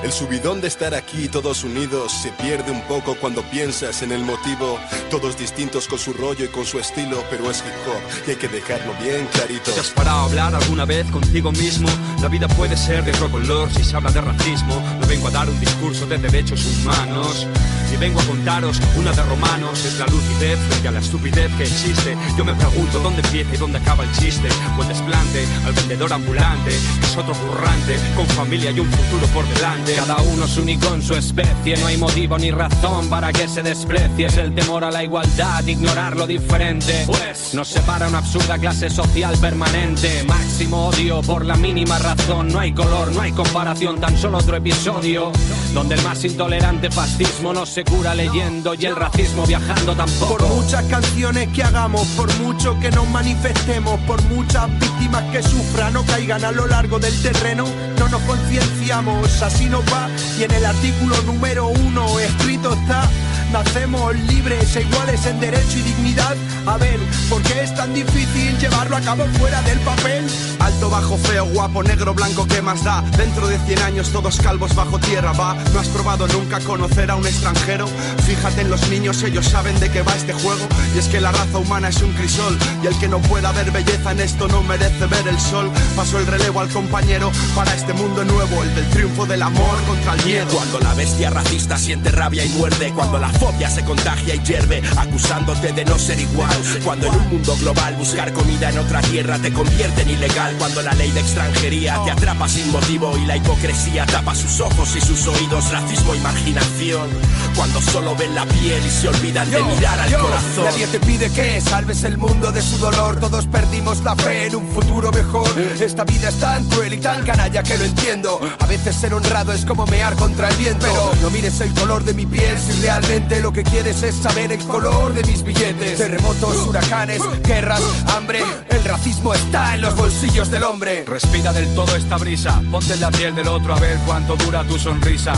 Speaker 5: El subidón de estar aquí todos unidos se pierde un poco cuando piensas en el motivo. Todos distintos con su rollo y con su estilo, pero es hip hop y hay que dejarlo bien clarito.
Speaker 6: ¿Te has parado a hablar alguna vez contigo mismo? La vida puede ser de otro color si se habla de racismo. No vengo a dar un discurso de derechos humanos, y vengo a contaros una de Romanos. Es la lucidez frente a la estupidez que existe. Yo me pregunto dónde empieza y dónde acaba el chiste. O el desplante al vendedor ambulante, que es otro currante, con familia y un futuro por delante.
Speaker 7: Cada uno es único en su especie, no hay motivo ni razón para que se desprecie. Es el temor a la igualdad, ignorar lo diferente, pues nos separa una absurda clase social permanente. Máximo odio por la mínima razón. No hay color, no hay comparación, tan solo otro episodio donde el más intolerante fascismo no se cura leyendo y el racismo viajando tampoco.
Speaker 4: Por muchas canciones que hagamos, por mucho que nos manifestemos, por muchas víctimas que sufran o caigan a lo largo del terreno, no nos concienciamos, así nos va. Y en el artículo número 1 escrito está: nacemos libres e iguales en derecho y dignidad. A ver, ¿por qué es tan difícil llevarlo a cabo fuera del papel?
Speaker 8: Alto, bajo, feo, guapo, negro, blanco, ¿qué más da? Dentro de 100 años todos calvos bajo tierra, va. ¿No has probado nunca conocer a un extranjero? Fíjate en los niños, ellos saben de qué va este juego. Y es que la raza humana es un crisol, y el que no pueda ver belleza en esto no merece ver el sol. Paso el relevo al compañero para este mundo nuevo, el del triunfo del amor contra el miedo.
Speaker 9: Cuando la bestia racista siente rabia y muerde, cuando la fobia se contagia y hierve, acusándote de no ser igual. Cuando en un mundo global buscar comida en otra tierra te convierte en ilegal. Cuando la ley de extranjería te atrapa sin motivo y la hipocresía tapa sus ojos y sus oídos. Racismo y marginación, cuando solo ven la piel y se olvidan de mirar al corazón.
Speaker 4: Nadie te pide que salves el mundo de su dolor. Todos perdimos la fe en un futuro mejor. Esta vida es tan cruel y tan canalla que lo entiendo. A veces ser honrado es como mear contra el viento. Pero no mires el color de mi piel si realmente lo que quieres es saber el color de mis billetes. Terremotos, huracanes, guerras, hambre. El racismo está en los bolsillos del hombre.
Speaker 6: Respira del todo esta brisa, ponte en la piel del otro a ver cuánto dura tu sonrisa.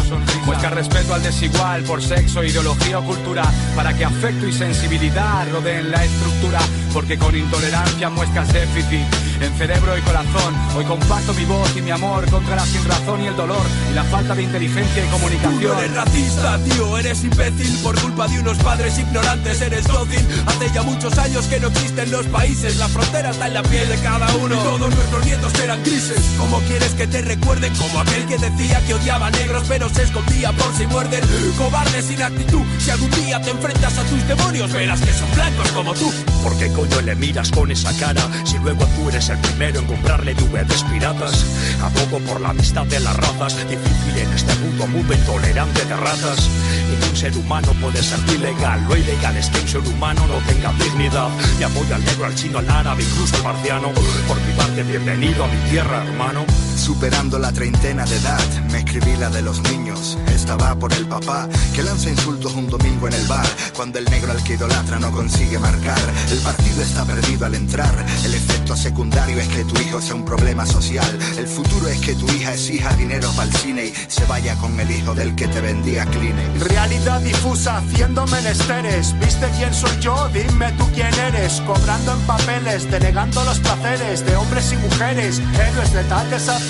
Speaker 6: Muestra respeto al desigual por sexo, ideología o cultura, para que afecto y sensibilidad rodeen la estructura. Porque con intolerancia muestras déficit en cerebro y corazón. Hoy comparto mi voz y mi amor contra la sinrazón y el dolor y la falta de inteligencia y comunicación.
Speaker 4: Tú no eres racista, tío, eres imbécil. Por culpa de unos padres ignorantes eres dócil. Hace ya muchos años que no existen los países. La frontera está en la piel de cada uno. Y todos nuestros nietos eran grises. ¿Cómo quieres que te recuerden? Como aquel que decía que odiaba a negros pero se escondía por si muerden. Cobarde sin actitud. Si algún día te enfrentas a tus demonios, verás que son blancos como tú.
Speaker 9: ¿Por qué coño le miras con esa cara si luego tú eres el primero en comprarle DVDs piratas? Abogo por la amistad de las razas, difícil en este mundo intolerante de ratas. Ningún ser humano puede ser ilegal. Lo ilegal es que un ser humano no tenga dignidad. Y apoyo al negro, al chino, al árabe, incluso al marciano. Por mi parte, bienvenido a mi tierra, hermano.
Speaker 10: Superando la treintena de edad, me escribí la de los niños. Esta va por el papá que lanza insultos un domingo en el bar, cuando el negro al que idolatra no consigue marcar. El partido está perdido al entrar. El efecto secundario es que tu hijo sea un problema social. El futuro es que tu hija exija dinero para el cine y se vaya con el hijo del que te vendía Kleenex.
Speaker 4: Realidad difusa haciendo menesteres. ¿Viste quién soy yo? Dime tú quién eres. Cobrando en papeles, denegando los placeres de hombres y mujeres. Héroes de tal desafío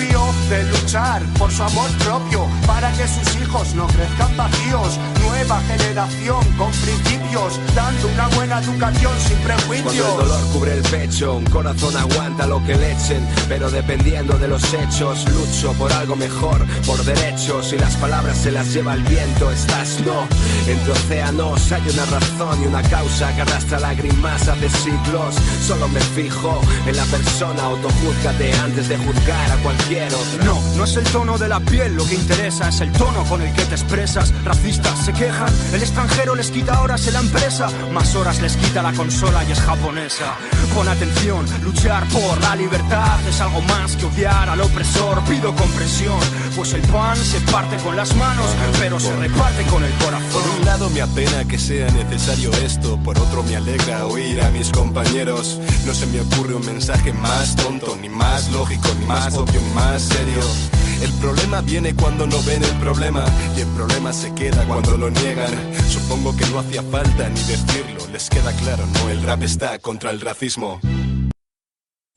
Speaker 4: de luchar por su amor propio, para que sus hijos no crezcan vacíos. Nueva generación con principios, dando una buena educación sin prejuicios.
Speaker 9: Cuando el dolor cubre el pecho, un corazón aguanta lo que le echen, pero dependiendo de los hechos, lucho por algo mejor, por derechos, y las palabras se las lleva el viento. Estás no, entre océanos hay una razón y una causa que arrastra lágrimas hace siglos. Solo me fijo en la persona, autojúzgate antes de juzgar a cualquier otro.
Speaker 6: No es el tono de la piel lo que interesa, es el tono con el que te expresas. Racistas se quejan, el extranjero les quita horas en la empresa, más horas les quita la consola y es japonesa. Pon atención, luchar por la libertad es algo más que odiar al opresor. Pido comprensión, pues el pan se parte con las manos, pero se reparte con el corazón.
Speaker 5: Por un lado me apena que sea necesario esto, por otro me alegra oír a mis compañeros. No se me ocurre un mensaje más tonto, ni más lógico, ni más obvio, ni más serio. El problema viene cuando no ven el problema, y el problema se queda cuando lo niegan. Supongo que no hacía falta ni decirlo, les queda claro, no, el rap está contra el racismo.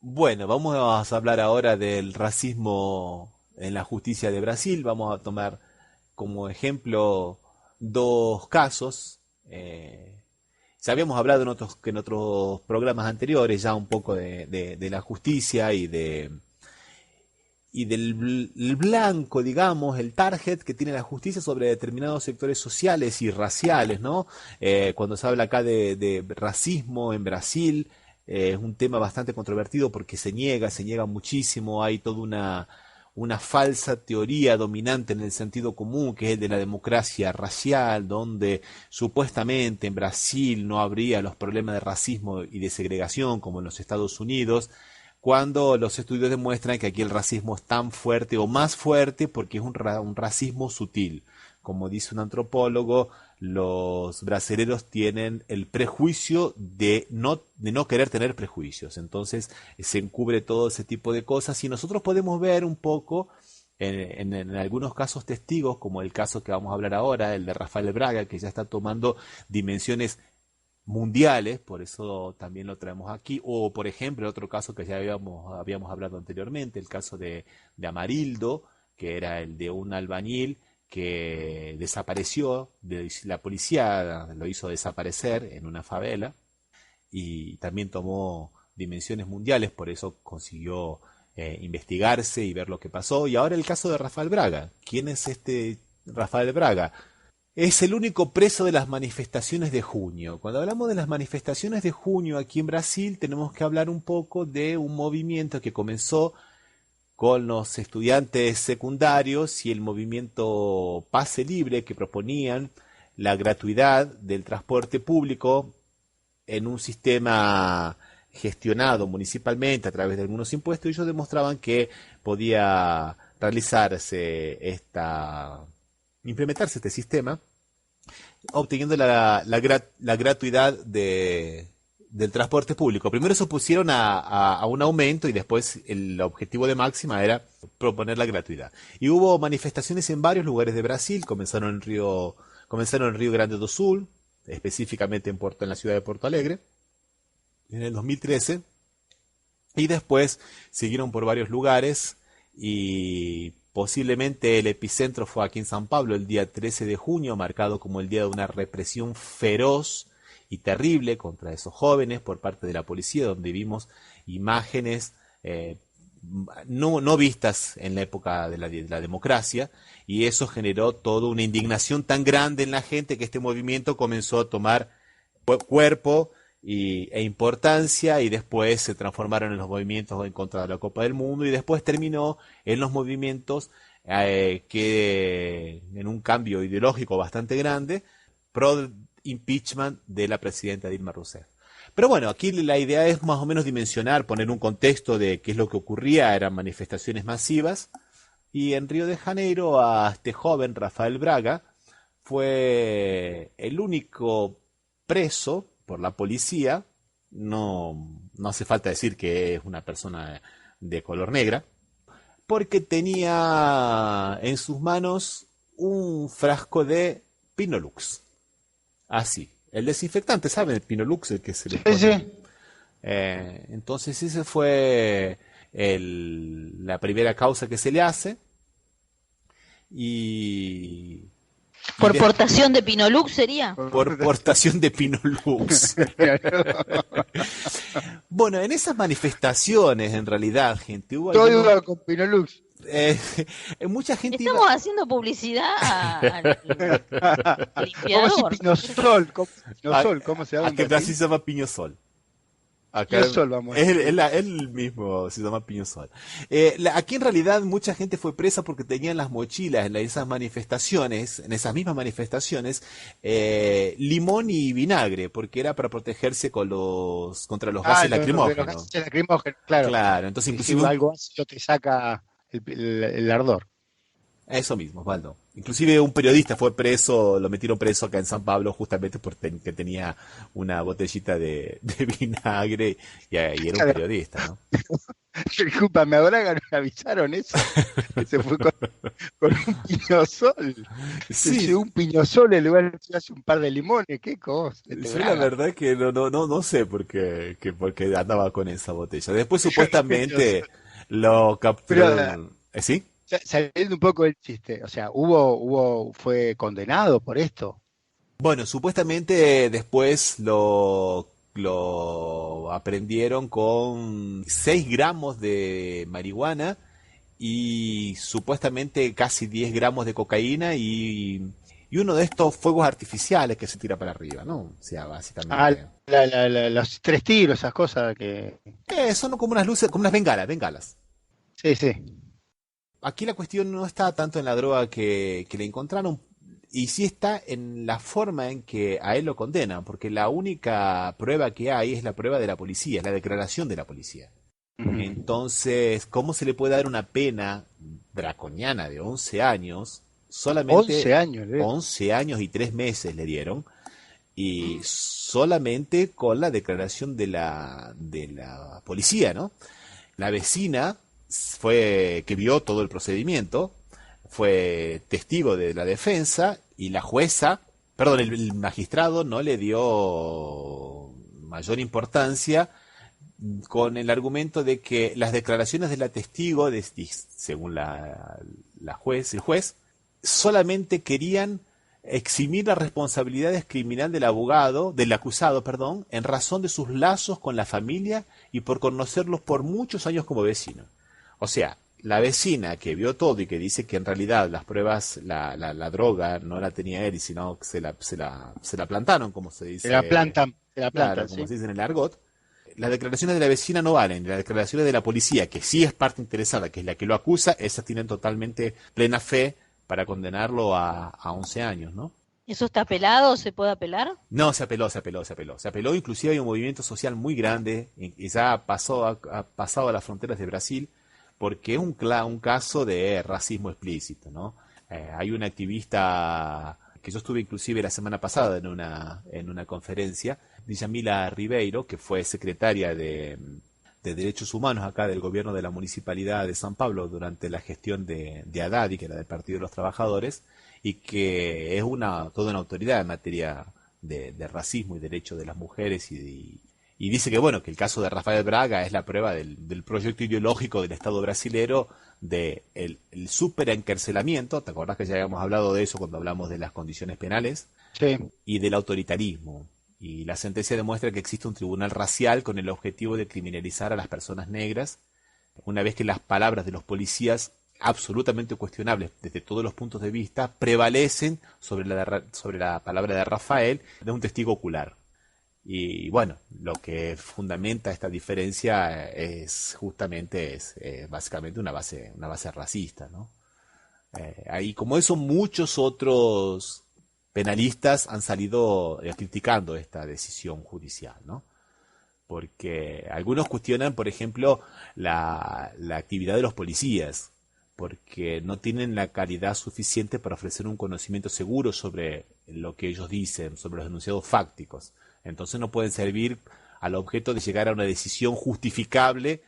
Speaker 1: Bueno, vamos a hablar ahora del racismo en la justicia de Brasil. Vamos a tomar como ejemplo dos casos. Ya habíamos hablado en otros programas anteriores ya un poco de la justicia y del blanco, digamos, el target que tiene la justicia sobre determinados sectores sociales y raciales, ¿no? Cuando se habla acá de racismo en Brasil, es un tema bastante controvertido porque se niega muchísimo, hay toda una falsa teoría dominante en el sentido común, que es el de la democracia racial, donde supuestamente en Brasil no habría los problemas de racismo y de segregación como en los Estados Unidos, cuando los estudios demuestran que aquí el racismo es tan fuerte o más fuerte porque es un racismo sutil. Como dice un antropólogo, los brasileños tienen el prejuicio de no querer tener prejuicios. Entonces se encubre todo ese tipo de cosas y nosotros podemos ver un poco en algunos casos testigos, como el caso que vamos a hablar ahora, el de Rafael Braga, que ya está tomando dimensiones mundiales, por eso también lo traemos aquí, o por ejemplo el otro caso que ya habíamos hablado anteriormente, el caso de Amarildo, que era el de un albañil que desapareció, la policía lo hizo desaparecer en una favela y también tomó dimensiones mundiales, por eso consiguió investigarse y ver lo que pasó. Y ahora el caso de Rafael Braga. ¿Quién es este Rafael Braga? Es el único preso de las manifestaciones de junio. Cuando hablamos de las manifestaciones de junio aquí en Brasil, tenemos que hablar un poco de un movimiento que comenzó con los estudiantes secundarios y el movimiento Pase Libre, que proponían la gratuidad del transporte público en un sistema gestionado municipalmente a través de algunos impuestos, y ellos demostraban que podía implementarse este sistema obteniendo la gratuidad del transporte público. Primero se opusieron a un aumento y después el objetivo de máxima era proponer la gratuidad. Y hubo manifestaciones en varios lugares de Brasil, comenzaron en Río Grande do Sul, específicamente en la ciudad de Porto Alegre, en el 2013, y después siguieron por varios lugares y posiblemente el epicentro fue aquí en San Pablo el día 13 de junio, marcado como el día de una represión feroz y terrible contra esos jóvenes por parte de la policía, donde vimos imágenes no vistas en la época de la democracia, y eso generó toda una indignación tan grande en la gente que este movimiento comenzó a tomar cuerpo e importancia, y después se transformaron en los movimientos en contra de la Copa del Mundo, y después terminó en los movimientos que en un cambio ideológico bastante grande pro impeachment de la presidenta Dilma Rousseff. Pero bueno, aquí la idea es más o menos dimensionar, poner un contexto de qué es lo que ocurría. Eran manifestaciones masivas, y en Río de Janeiro a este joven Rafael Braga fue el único preso por la policía. No hace falta decir que es una persona de color negra, porque tenía en sus manos un frasco de Pinolux. Así, el desinfectante, ¿saben? El Pinolux, el que se le pone.
Speaker 2: Sí.
Speaker 1: Entonces esa fue la primera causa que se le hace.
Speaker 3: ¿Por portación de Pinolux sería?
Speaker 1: Por portación de Pinolux. Bueno, en esas manifestaciones, en realidad, gente, hubo
Speaker 2: todo iba con Pinolux.
Speaker 1: Mucha gente
Speaker 3: estamos haciendo publicidad al limpiador.
Speaker 2: Pinosol, ¿cómo se llama?
Speaker 1: Aquí en Brasil se llama Piñosol. Acá
Speaker 2: Piñosol, vamos.
Speaker 1: Él mismo se llama Piñosol. Aquí en realidad mucha gente fue presa porque tenían las mochilas en esas mismas manifestaciones, limón y vinagre, porque era para protegerse contra los gases lacrimógenos. Claro, entonces inclusive
Speaker 2: algo ácido te saca el ardor.
Speaker 1: Eso mismo, Osvaldo. Inclusive un periodista fue preso, lo metieron preso acá en San Pablo justamente porque tenía una botellita de vinagre y era un periodista, ¿no?
Speaker 2: Disculpame, ahora me avisaron eso. Que se fue con un piñosol.
Speaker 1: Sí.
Speaker 2: Se un piñosol en lugar de hace un par de limones. ¿Qué cosa?
Speaker 1: Sí, la verdad que no sé por qué andaba con esa botella. Después supuestamente lo capturaron. ¿Sí?
Speaker 2: Saliendo un poco del chiste, o sea, fue condenado por esto.
Speaker 1: Bueno, supuestamente después lo aprendieron con 6 gramos de marihuana y supuestamente casi 10 gramos de cocaína y uno de estos fuegos artificiales que se tira para arriba, ¿no? O sea,
Speaker 2: Ah,
Speaker 1: básicamente.
Speaker 2: los 3 tiros, esas cosas que...
Speaker 1: Son como unas luces, como unas bengalas, bengalas.
Speaker 2: Sí, sí.
Speaker 1: Aquí la cuestión no está tanto en la droga que le encontraron, y sí está en la forma en que a él lo condenan, porque la única prueba que hay es la prueba de la policía, es la declaración de la policía.
Speaker 2: Ujú.
Speaker 1: Entonces, ¿cómo se le puede dar una pena draconiana de 11 años?
Speaker 2: 11
Speaker 1: Solamente
Speaker 2: años,
Speaker 1: 11 años y 3 meses le dieron, y solamente con la declaración de la policía, ¿no? La vecina que vio todo el procedimiento, fue testigo de la defensa y la jueza, perdón, el magistrado no le dio mayor importancia con el argumento de que las declaraciones de la testigo, según el juez, solamente querían eximir la responsabilidad criminal del acusado, perdón, en razón de sus lazos con la familia y por conocerlos por muchos años como vecino. O sea, la vecina que vio todo y que dice que en realidad las pruebas, la droga no la tenía él, sino que se la plantaron, como se dice.
Speaker 2: Se la
Speaker 1: Claro,
Speaker 2: plantan,
Speaker 1: como
Speaker 2: sí.
Speaker 1: se dice en el argot. Las declaraciones de la vecina no valen, las declaraciones de la policía, que sí es parte interesada, que es la que lo acusa, esas tienen totalmente plena fe para condenarlo a 11 años, ¿no?
Speaker 3: ¿Eso está apelado o se puede apelar?
Speaker 1: No, se apeló, inclusive hay un movimiento social muy grande y ya ha pasado a las fronteras de Brasil porque es un caso de racismo explícito, ¿no? Hay una activista que yo estuve inclusive la semana pasada en una conferencia, Djamila Ribeiro, que fue secretaria de Derechos Humanos acá del gobierno de la Municipalidad de San Pablo durante la gestión de Haddad, que era del Partido de los Trabajadores, y que es toda una autoridad en materia de racismo y derechos de las mujeres y dice que bueno, que el caso de Rafael Braga es la prueba del proyecto ideológico del Estado brasilero de el superencarcelamiento. ¿Te acordás que ya habíamos hablado de eso cuando hablamos de las condiciones penales?
Speaker 2: Sí.
Speaker 1: Y del autoritarismo. Y la sentencia demuestra que existe un tribunal racial con el objetivo de criminalizar a las personas negras, una vez que las palabras de los policías, absolutamente cuestionables desde todos los puntos de vista, prevalecen sobre la palabra de Rafael, de un testigo ocular. Y bueno, lo que fundamenta esta diferencia es justamente básicamente una base racista, ¿no? Ahí, como eso, muchos otros penalistas han salido criticando esta decisión judicial, ¿no? Porque algunos cuestionan, por ejemplo, la actividad de los policías, porque no tienen la calidad suficiente para ofrecer un conocimiento seguro sobre lo que ellos dicen, sobre los denunciados fácticos. Entonces no pueden servir al objeto de llegar a una decisión justificable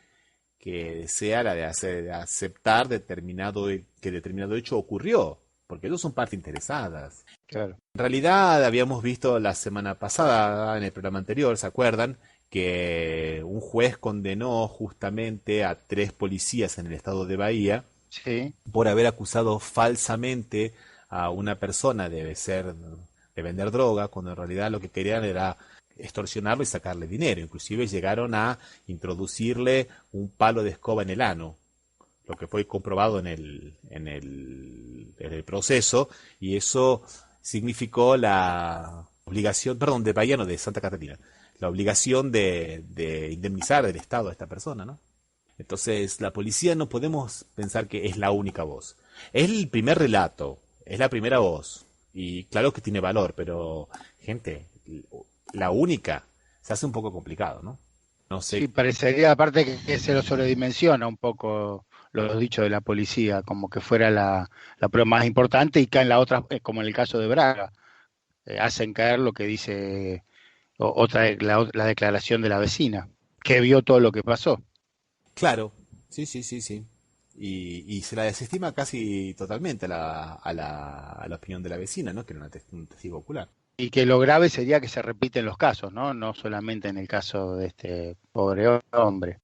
Speaker 1: que sea la de aceptar que determinado hecho ocurrió, porque ellos son parte interesadas.
Speaker 2: Claro.
Speaker 1: En realidad habíamos visto la semana pasada, en el programa anterior, ¿se acuerdan? Que un juez condenó justamente a 3 policías en el estado de Bahía
Speaker 2: Sí.
Speaker 1: por haber acusado falsamente a una persona de vender droga, cuando en realidad lo que querían era extorsionarlo y sacarle dinero. Inclusive llegaron a introducirle un palo de escoba en el ano, lo que fue comprobado en el proceso, y eso significó la obligación, perdón, de Bahía, no, de Santa Catarina, la obligación de indemnizar del Estado a esta persona, ¿no? Entonces, la policía no podemos pensar que es la única voz. Es el primer relato, es la primera voz, y claro que tiene valor, pero, gente, la única se hace un poco complicado, ¿no? No sé.
Speaker 2: Sí, parecería aparte que se lo sobredimensiona un poco los dichos de la policía, como que fuera la prueba más importante y caen la otra, como en el caso de Braga, hacen caer lo que dice la declaración de la vecina, que vio todo lo que pasó.
Speaker 1: Claro, sí, sí, sí, sí. Y se la desestima casi totalmente a la opinión de la vecina, ¿no? Que era un testigo ocular.
Speaker 2: Y que lo grave sería que se repiten los casos, ¿no? No solamente en el caso de este pobre hombre.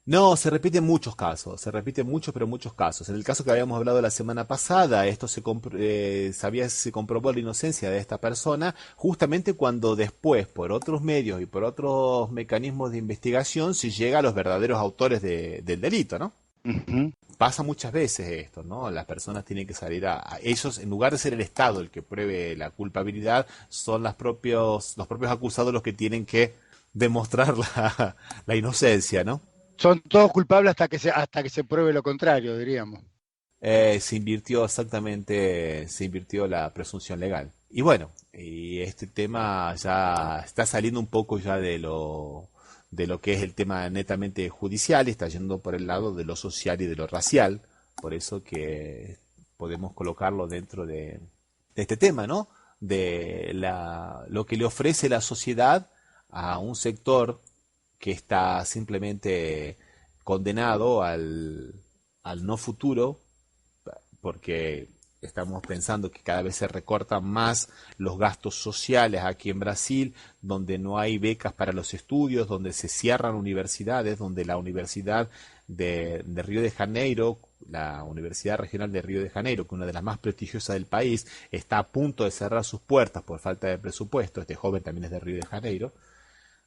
Speaker 1: No, se repite en muchos casos, se repite en muchos, pero muchos casos. En el caso que habíamos hablado la semana pasada, esto se comprobó la inocencia de esta persona, justamente cuando después, por otros medios y por otros mecanismos de investigación, se llega a los verdaderos autores del delito, ¿no?
Speaker 2: Ujú.
Speaker 1: Pasa muchas veces esto, ¿no? Las personas tienen que salir a ellos, en lugar de ser el Estado el que pruebe la culpabilidad, son los propios acusados los que tienen que demostrar la inocencia, ¿no?
Speaker 2: Son todos culpables hasta que se pruebe lo contrario, diríamos.
Speaker 1: Se invirtió la presunción legal. Y bueno, y este tema ya está saliendo un poco ya de lo que es el tema netamente judicial, y está yendo por el lado de lo social y de lo racial. Por eso que podemos colocarlo dentro de este tema, ¿no? De lo que le ofrece la sociedad a un sector que está simplemente condenado al no futuro, porque estamos pensando que cada vez se recortan más los gastos sociales aquí en Brasil, donde no hay becas para los estudios, donde se cierran universidades, donde la Universidad de Río de Janeiro, la Universidad Regional de Río de Janeiro, que es una de las más prestigiosas del país, está a punto de cerrar sus puertas por falta de presupuesto. Este joven también es de Río de Janeiro,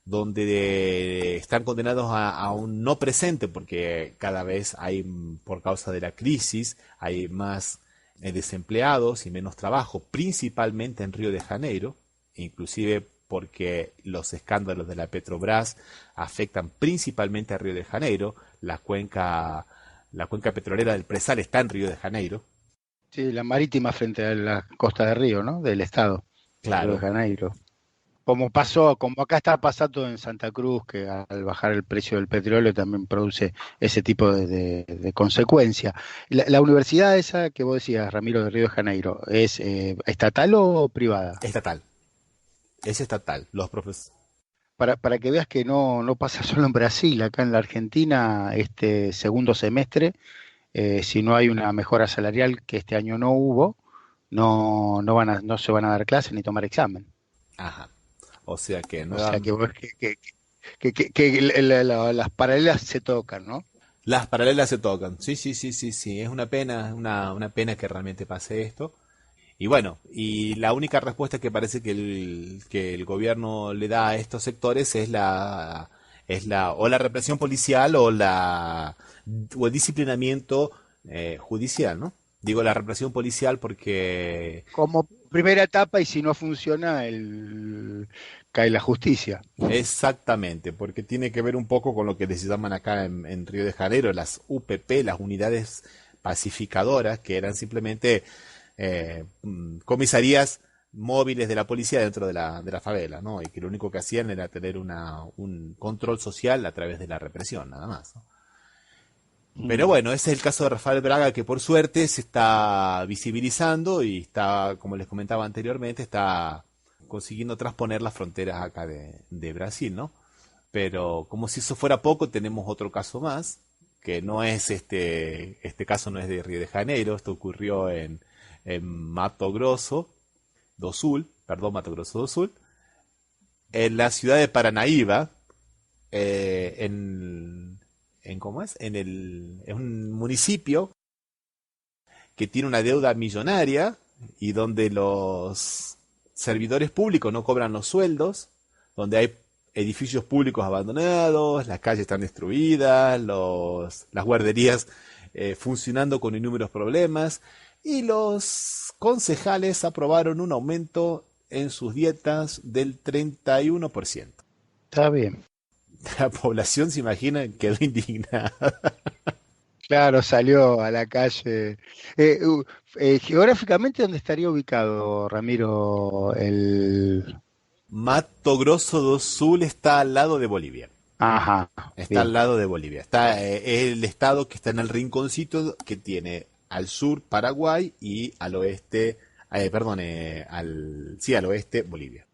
Speaker 1: donde están condenados a un no presente, porque cada vez hay, por causa de la crisis, hay más desempleados y menos trabajo, principalmente en Río de Janeiro, inclusive porque los escándalos de la Petrobras afectan principalmente a Río de Janeiro. La cuenca petrolera del Presal está en Río de Janeiro.
Speaker 2: Sí, la marítima frente a la costa de Río, ¿no? Del estado.
Speaker 1: Claro.
Speaker 2: Río de Janeiro. Como acá está pasando en Santa Cruz, que al bajar el precio del petróleo también produce ese tipo de consecuencia. La universidad esa que vos decías, Ramiro, de Río de Janeiro, ¿es estatal o privada?
Speaker 1: Estatal. Es estatal. Los profesores.
Speaker 2: Para que veas que no pasa solo en Brasil, acá en la Argentina, este segundo semestre, si no hay una mejora salarial, que este año no hubo, no se van a dar clases ni tomar examen.
Speaker 1: Ajá. O sea que no.
Speaker 2: O sea que las paralelas se tocan, ¿no?
Speaker 1: Las paralelas se tocan. Sí. Es una pena, una pena que realmente pase esto. Y bueno, y la única respuesta que parece que el gobierno le da a estos sectores es o la represión policial o el disciplinamiento judicial, ¿no? Digo la represión policial porque
Speaker 2: como primera etapa, y si no funciona, cae la justicia.
Speaker 1: Exactamente, porque tiene que ver un poco con lo que se llaman acá en Río de Janeiro las UPP, las unidades pacificadoras, que eran simplemente comisarías móviles de la policía dentro de la favela, ¿no? Y que lo único que hacían era tener un control social a través de la represión, nada más, ¿no? Pero bueno, ese es el caso de Rafael Braga, que por suerte se está visibilizando y está, como les comentaba anteriormente, está consiguiendo trasponer las fronteras acá de Brasil, ¿no? Pero como si eso fuera poco, tenemos otro caso más, que no es este caso no es de Río de Janeiro, esto ocurrió en Mato Grosso do Sul, en la ciudad de Paranaíba, ¿cómo es? Es un municipio que tiene una deuda millonaria y donde los servidores públicos no cobran los sueldos, donde hay edificios públicos abandonados, las calles están destruidas, las guarderías funcionando con innúmeros problemas, y los concejales aprobaron un aumento en sus dietas del 31%.
Speaker 2: Está bien.
Speaker 1: La población, se imagina, quedó indignada.
Speaker 2: Claro, salió a la calle. Geográficamente, ¿dónde estaría ubicado, Ramiro,
Speaker 1: Mato Grosso do Sul está al lado de Bolivia.
Speaker 2: Ajá.
Speaker 1: Está al lado de Bolivia. Está el estado que está en el rinconcito que tiene al sur Paraguay y al oeste, al oeste Bolivia.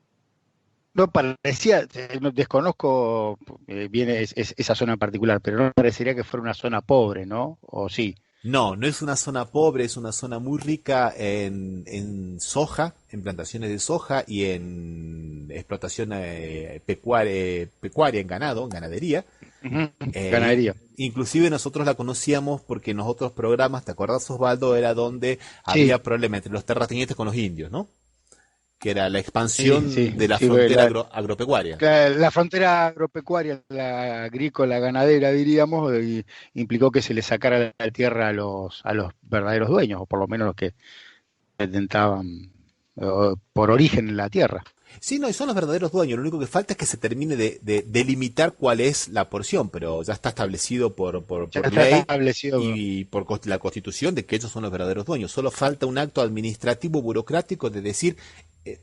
Speaker 2: No parecía, no, desconozco bien esa zona en particular, pero no parecería que fuera una zona pobre, ¿no? ¿O sí?
Speaker 1: No es una zona pobre, es una zona muy rica en soja, en plantaciones de soja y en explotación pecuaria en ganado, en ganadería.
Speaker 2: Ujú.
Speaker 1: Eh,
Speaker 2: Ganadería.
Speaker 1: Inclusive nosotros la conocíamos porque en los otros programas, ¿te acuerdas, Osvaldo? Era donde
Speaker 2: Sí,
Speaker 1: había problema entre los terratenientes con los indios, ¿no? Que era la
Speaker 2: sí, sí,
Speaker 1: expansión de la
Speaker 2: sí,
Speaker 1: frontera agropecuaria.
Speaker 2: la frontera agropecuaria, la agrícola, ganadera, diríamos, implicó que se le sacara la tierra a los verdaderos dueños, o por lo menos los que detentaban por origen la tierra.
Speaker 1: Sí, no, y son los verdaderos dueños. Lo único que falta es que se termine de delimitar cuál es la porción, pero ya está establecido
Speaker 2: Ya
Speaker 1: por
Speaker 2: está
Speaker 1: ley
Speaker 2: establecido.
Speaker 1: y por la Constitución de que ellos son los verdaderos dueños. Solo falta un acto administrativo burocrático de decir,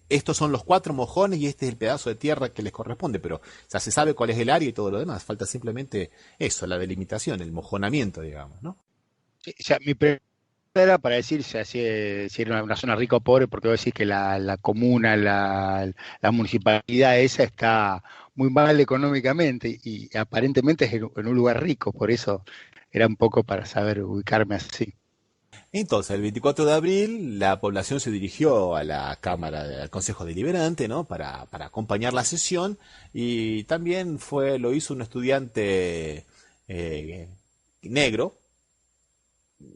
Speaker 1: estos son los 4 mojones y este es el pedazo de tierra que les corresponde, pero ya se sabe cuál es el área y todo lo demás. Falta simplemente eso, la delimitación, el mojonamiento, digamos, ¿no?
Speaker 2: Sí, o sea, mi pregunta era para decir si era una zona rica o pobre, porque vos decís que la comuna, la municipalidad esa está muy mal económicamente y aparentemente es en un lugar rico, por eso era un poco para saber ubicarme así.
Speaker 1: Entonces, el 24 de abril, la población se dirigió a la Cámara, al Consejo Deliberante, ¿no? Para acompañar la sesión y también lo hizo un estudiante negro.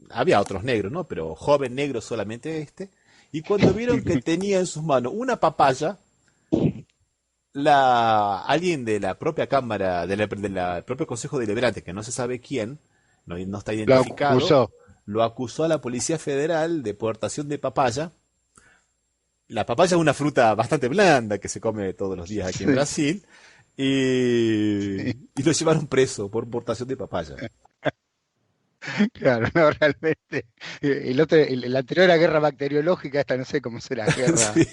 Speaker 1: Había otros negros, ¿no? Pero joven negro solamente este. Y cuando vieron que tenía en sus manos una papaya, alguien de la propia Cámara, del propio Consejo Deliberante, que no se sabe quién, no está
Speaker 2: Lo
Speaker 1: identificado,
Speaker 2: acusó.
Speaker 1: lo acusó a la Policía Federal de portación de papaya. La papaya es una fruta bastante blanda que se come todos los días aquí en
Speaker 2: Sí,
Speaker 1: Brasil. Y lo llevaron preso por portación de papaya.
Speaker 2: claro, no, realmente. El anterior era guerra bacteriológica, esta no sé cómo será, guerra.
Speaker 1: Sí.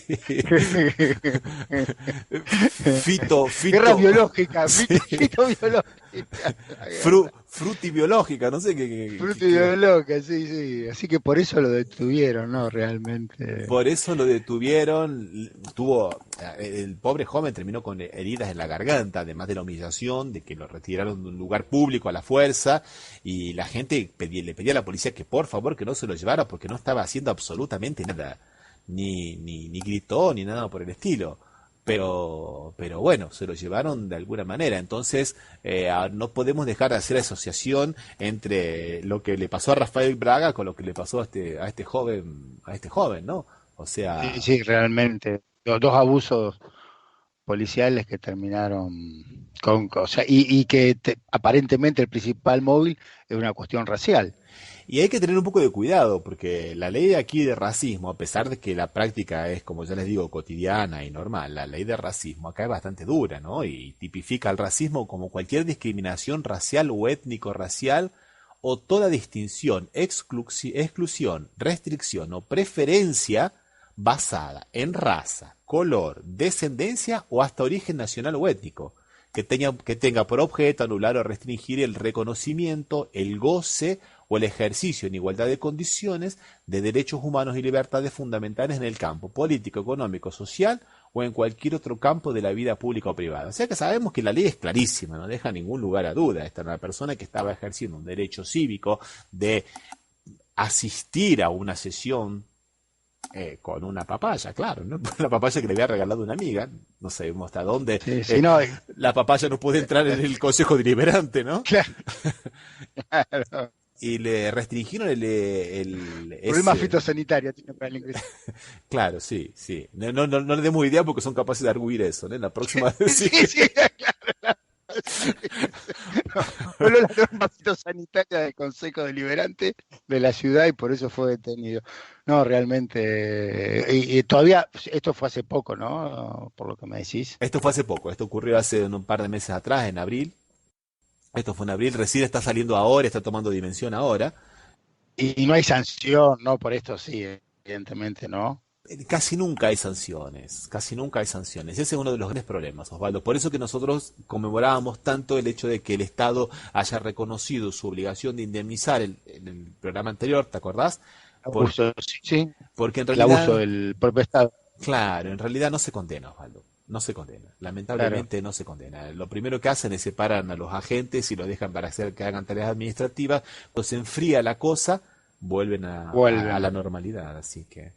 Speaker 1: Fito,
Speaker 2: Guerra
Speaker 1: fito,
Speaker 2: biológica,
Speaker 1: sí.
Speaker 2: fitobiológica, la guerra.
Speaker 1: Frutibiológica, no sé
Speaker 2: Fruta biológica, sí, sí. Así que por eso lo detuvieron, ¿no? Realmente.
Speaker 1: por eso lo detuvieron. El pobre joven terminó con heridas en la garganta, además de la humillación, de que lo retiraron de un lugar público a la fuerza, y la gente le pedía a la policía que por favor que no se lo llevara porque no estaba haciendo absolutamente nada, ni gritó ni nada por el estilo. Pero bueno, se lo llevaron de alguna manera. Entonces, no podemos dejar de hacer asociación entre lo que le pasó a Rafael Braga con lo que le pasó a este joven, ¿no? O
Speaker 2: Sí,
Speaker 1: sea,
Speaker 2: sí, realmente. Dos abusos policiales que terminaron o sea, y que aparentemente el principal móvil es una cuestión racial.
Speaker 1: y hay que tener un poco de cuidado, porque la ley de aquí de racismo, a pesar de que la práctica es, como ya les digo, cotidiana y normal, la ley de racismo acá es bastante dura, ¿no? Y tipifica el racismo como cualquier discriminación racial o étnico-racial o toda distinción, exclusión, restricción o preferencia basada en raza, color, descendencia o hasta origen nacional o étnico, que tenga por objeto anular o restringir el reconocimiento, el goce o el ejercicio en igualdad de condiciones de derechos humanos y libertades fundamentales en el campo político, económico, social o en cualquier otro campo de la vida pública o privada. O sea que sabemos que la ley es clarísima, no deja ningún lugar a duda. Esta es una persona que estaba ejerciendo un derecho cívico de asistir a una sesión con una papaya, claro, ¿no? La papaya que le había regalado una amiga, no sabemos hasta dónde.
Speaker 2: Sí, sí, no,
Speaker 1: La papaya no puede entrar en el Consejo Deliberante, ¿no?
Speaker 2: claro, claro.
Speaker 1: Y le restringieron
Speaker 2: Problema fitosanitario tiene para el ingreso.
Speaker 1: Claro, sí, sí. No le demos idea porque son capaces de arguir eso, ¿no? En la próxima
Speaker 2: Sí,
Speaker 1: sí.
Speaker 2: sí, claro. Solo la norma fitosanitaria del Consejo Deliberante de la ciudad y por eso fue detenido. No, realmente. Y todavía, esto fue hace poco, ¿no? Por lo que me decís.
Speaker 1: Esto fue hace poco, esto ocurrió hace un par de meses atrás, en abril. Esto fue en abril, recién está saliendo ahora, está tomando dimensión ahora.
Speaker 2: Y no hay sanción, ¿no? Por esto sí, evidentemente, ¿no?
Speaker 1: Casi nunca hay sanciones, casi nunca hay sanciones. Ese es uno de los grandes problemas, Osvaldo. Por eso que nosotros conmemorábamos tanto el hecho de que el Estado haya reconocido su obligación de indemnizar en el programa anterior, ¿te acordás?
Speaker 2: Abuso, sí, sí.
Speaker 1: Porque en
Speaker 2: El
Speaker 1: realidad,
Speaker 2: abuso del propio Estado.
Speaker 1: claro, en realidad no se condena, Osvaldo. No se condena. Lamentablemente no se condena. Lo primero que hacen es separan a los agentes y los dejan para hacer que hagan tareas administrativas. Cuando se enfría la cosa, vuelven a la normalidad. Así que.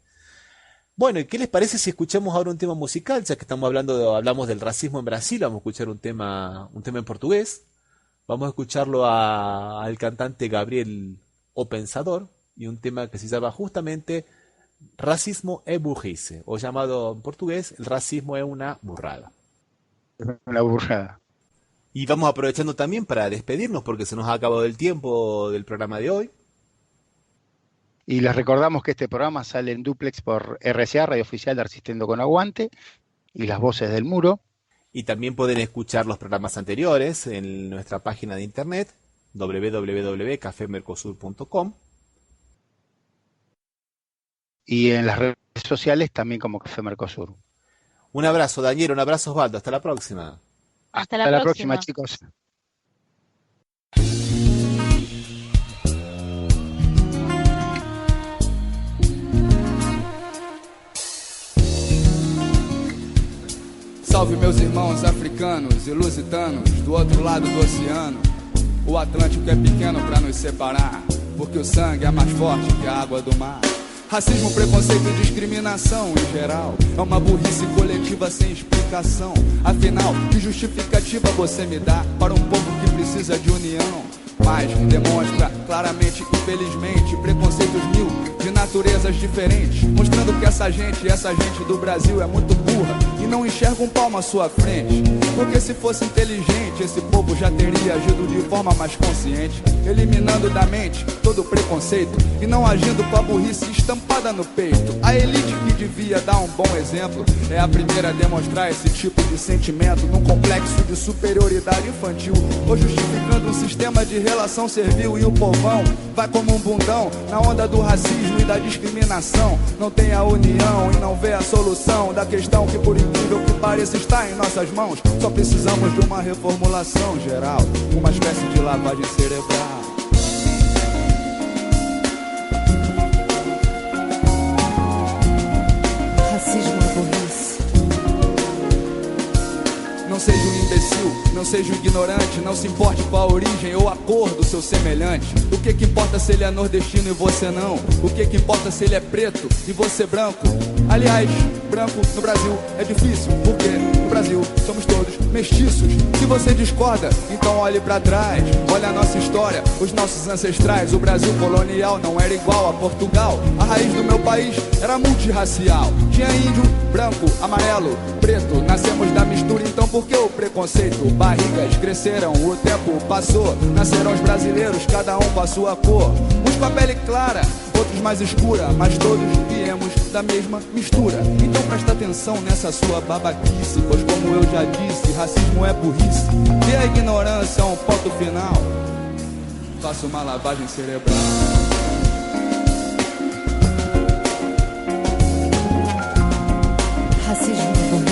Speaker 1: Bueno, ¿y qué les parece si escuchamos ahora un tema musical? Ya que hablamos del racismo en Brasil, vamos a escuchar un tema en portugués. Vamos a escucharlo al cantante Gabriel O Pensador y un tema que se llama justamente Racismo é burrice, o llamado en portugués, el racismo es una burrada.
Speaker 2: Una burrada.
Speaker 1: Y vamos aprovechando también para despedirnos porque se nos ha acabado el tiempo del programa de hoy.
Speaker 2: Y les recordamos que este programa sale en duplex por RCA, Radio Oficial de Resistiendo con Aguante, y Las Voces del Muro.
Speaker 1: Y también pueden escuchar los programas anteriores en nuestra página de internet www.cafemercosur.com.
Speaker 2: Y en las redes sociales también como Café Mercosur.
Speaker 1: Un abrazo, Daniel, un abrazo, Osvaldo. Hasta la próxima.
Speaker 3: Hasta la próxima,
Speaker 2: chicos.
Speaker 11: Salve meus irmãos africanos e lusitanos do outro lado do oceano. O Atlântico é pequeno pra nos separar, porque o sangue é mais forte que a água do mar. Racismo, preconceito e discriminação em geral é uma burrice coletiva sem explicação. Afinal, que justificativa você me dá para um povo que precisa de união? Mas demonstra claramente, infelizmente, preconceitos mil de naturezas diferentes, mostrando que essa gente do Brasil é muito burra e não enxerga um palmo à sua frente. Porque se fosse inteligente, esse povo já teria agido de forma mais consciente, eliminando da mente todo o preconceito e não agindo com a burrice estampada no peito. A elite que devia dar um bom exemplo é a primeira a demonstrar esse tipo de sentimento num complexo de superioridade infantil, ou justificando um sistema de relação servil, e o povão vai como um bundão na onda do racismo e da discriminação. Não tem a união e não vê a solução da questão que, por incrível que pareça, está em nossas mãos. Só precisamos de uma reformulação geral, uma espécie de lavagem cerebral.
Speaker 12: Racismo é burrice.
Speaker 11: Não seja um imbecil, não seja um ignorante, não se importe com a origem ou a cor do seu semelhante. O que importa se ele é nordestino e você não? O que importa se ele é preto e você branco? Aliás, branco no Brasil é difícil, porque no Brasil somos todos mestiços. Se você discorda, então olhe pra trás, olhe a nossa história, os nossos ancestrais. O Brasil colonial não era igual a Portugal. A raiz do meu país era multirracial. Tinha índio, branco, amarelo, preto. Nascemos da mistura, então por que o preconceito? Barrigas cresceram, o tempo passou. Nasceram os brasileiros, cada um com a sua cor. Uns com a pele clara, outros mais escura, mas todos viemos da mesma mistura. Então presta atenção nessa sua babaquice, pois como eu já disse, racismo é burrice e a ignorância é um ponto final. Faça uma lavagem cerebral.
Speaker 12: Racismo é burrice.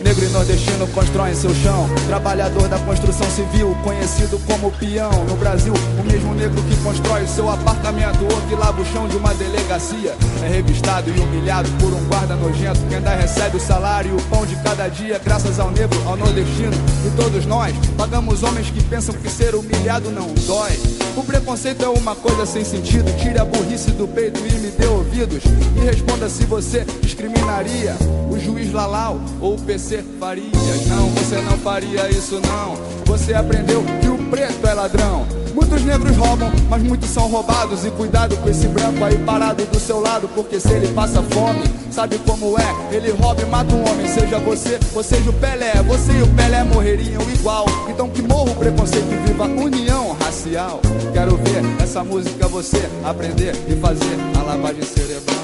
Speaker 11: Negro e nordestino constroem seu chão. Trabalhador da construção civil, conhecido como peão. No Brasil, o mesmo negro que constrói o seu apartamento ou que lava o chão de uma delegacia é revistado e humilhado por um guarda nojento que ainda recebe o salário e o pão de cada dia graças ao negro, ao nordestino. E todos nós pagamos homens que pensam que ser humilhado não dói. O preconceito é uma coisa sem sentido. Tire a burrice do peito e me dê ouvidos. E responda se você discriminaria o juiz Lalau ou o PC Farias. Não, você não faria isso não. Você aprendeu que o preto é ladrão. Muitos negros roubam, mas muitos são roubados. E cuidado com esse branco aí parado do seu lado, porque se ele passa fome, sabe como é? Ele rouba e mata um homem, seja você ou seja o Pelé. Você e o Pelé morreriam igual. Então que morra o preconceito e viva a união racial. Quero ver essa música você aprender e fazer a lavagem cerebral.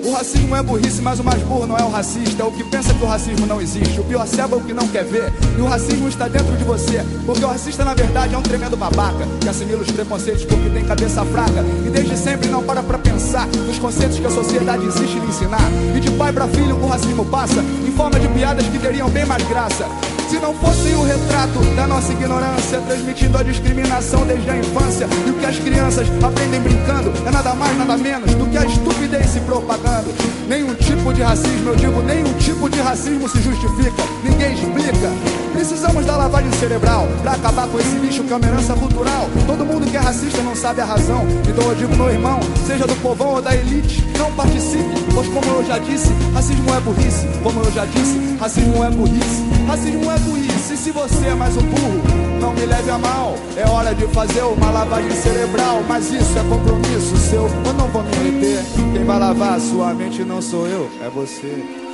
Speaker 11: O racismo é burrice, mas o mais burro não é o racista. É o que pensa que o racismo não existe. O pior cego é o que não quer ver. E o racismo está dentro de você, porque o racista na verdade é um tremendo babaca que assimila os preconceitos porque tem cabeça fraca e desde sempre não para pra pensar nos conceitos que a sociedade insiste em ensinar. E de pai pra filho o racismo passa em forma de piadas que teriam bem mais graça se não fosse o retrato da nossa ignorância, transmitindo a discriminação desde a infância. E o que as crianças aprendem brincando é nada mais, nada menos do que a estupidez se propagando. Nenhum tipo de racismo, eu digo, nenhum tipo de racismo se justifica, ninguém explica. Precisamos da lavagem cerebral pra acabar com esse lixo que é uma herança cultural. Todo mundo que é racista não sabe a razão. Então eu digo, meu irmão, seja do povão ou da elite, não participe, pois como eu já disse, racismo é burrice. Como eu já disse, racismo é burrice. Racismo é burrice, e se você é mais um burro, não me leve a mal. É hora de fazer uma lavagem cerebral, mas isso é compromisso seu, eu não vou me meter. Quem vai lavar a sua mente não sou eu, é você.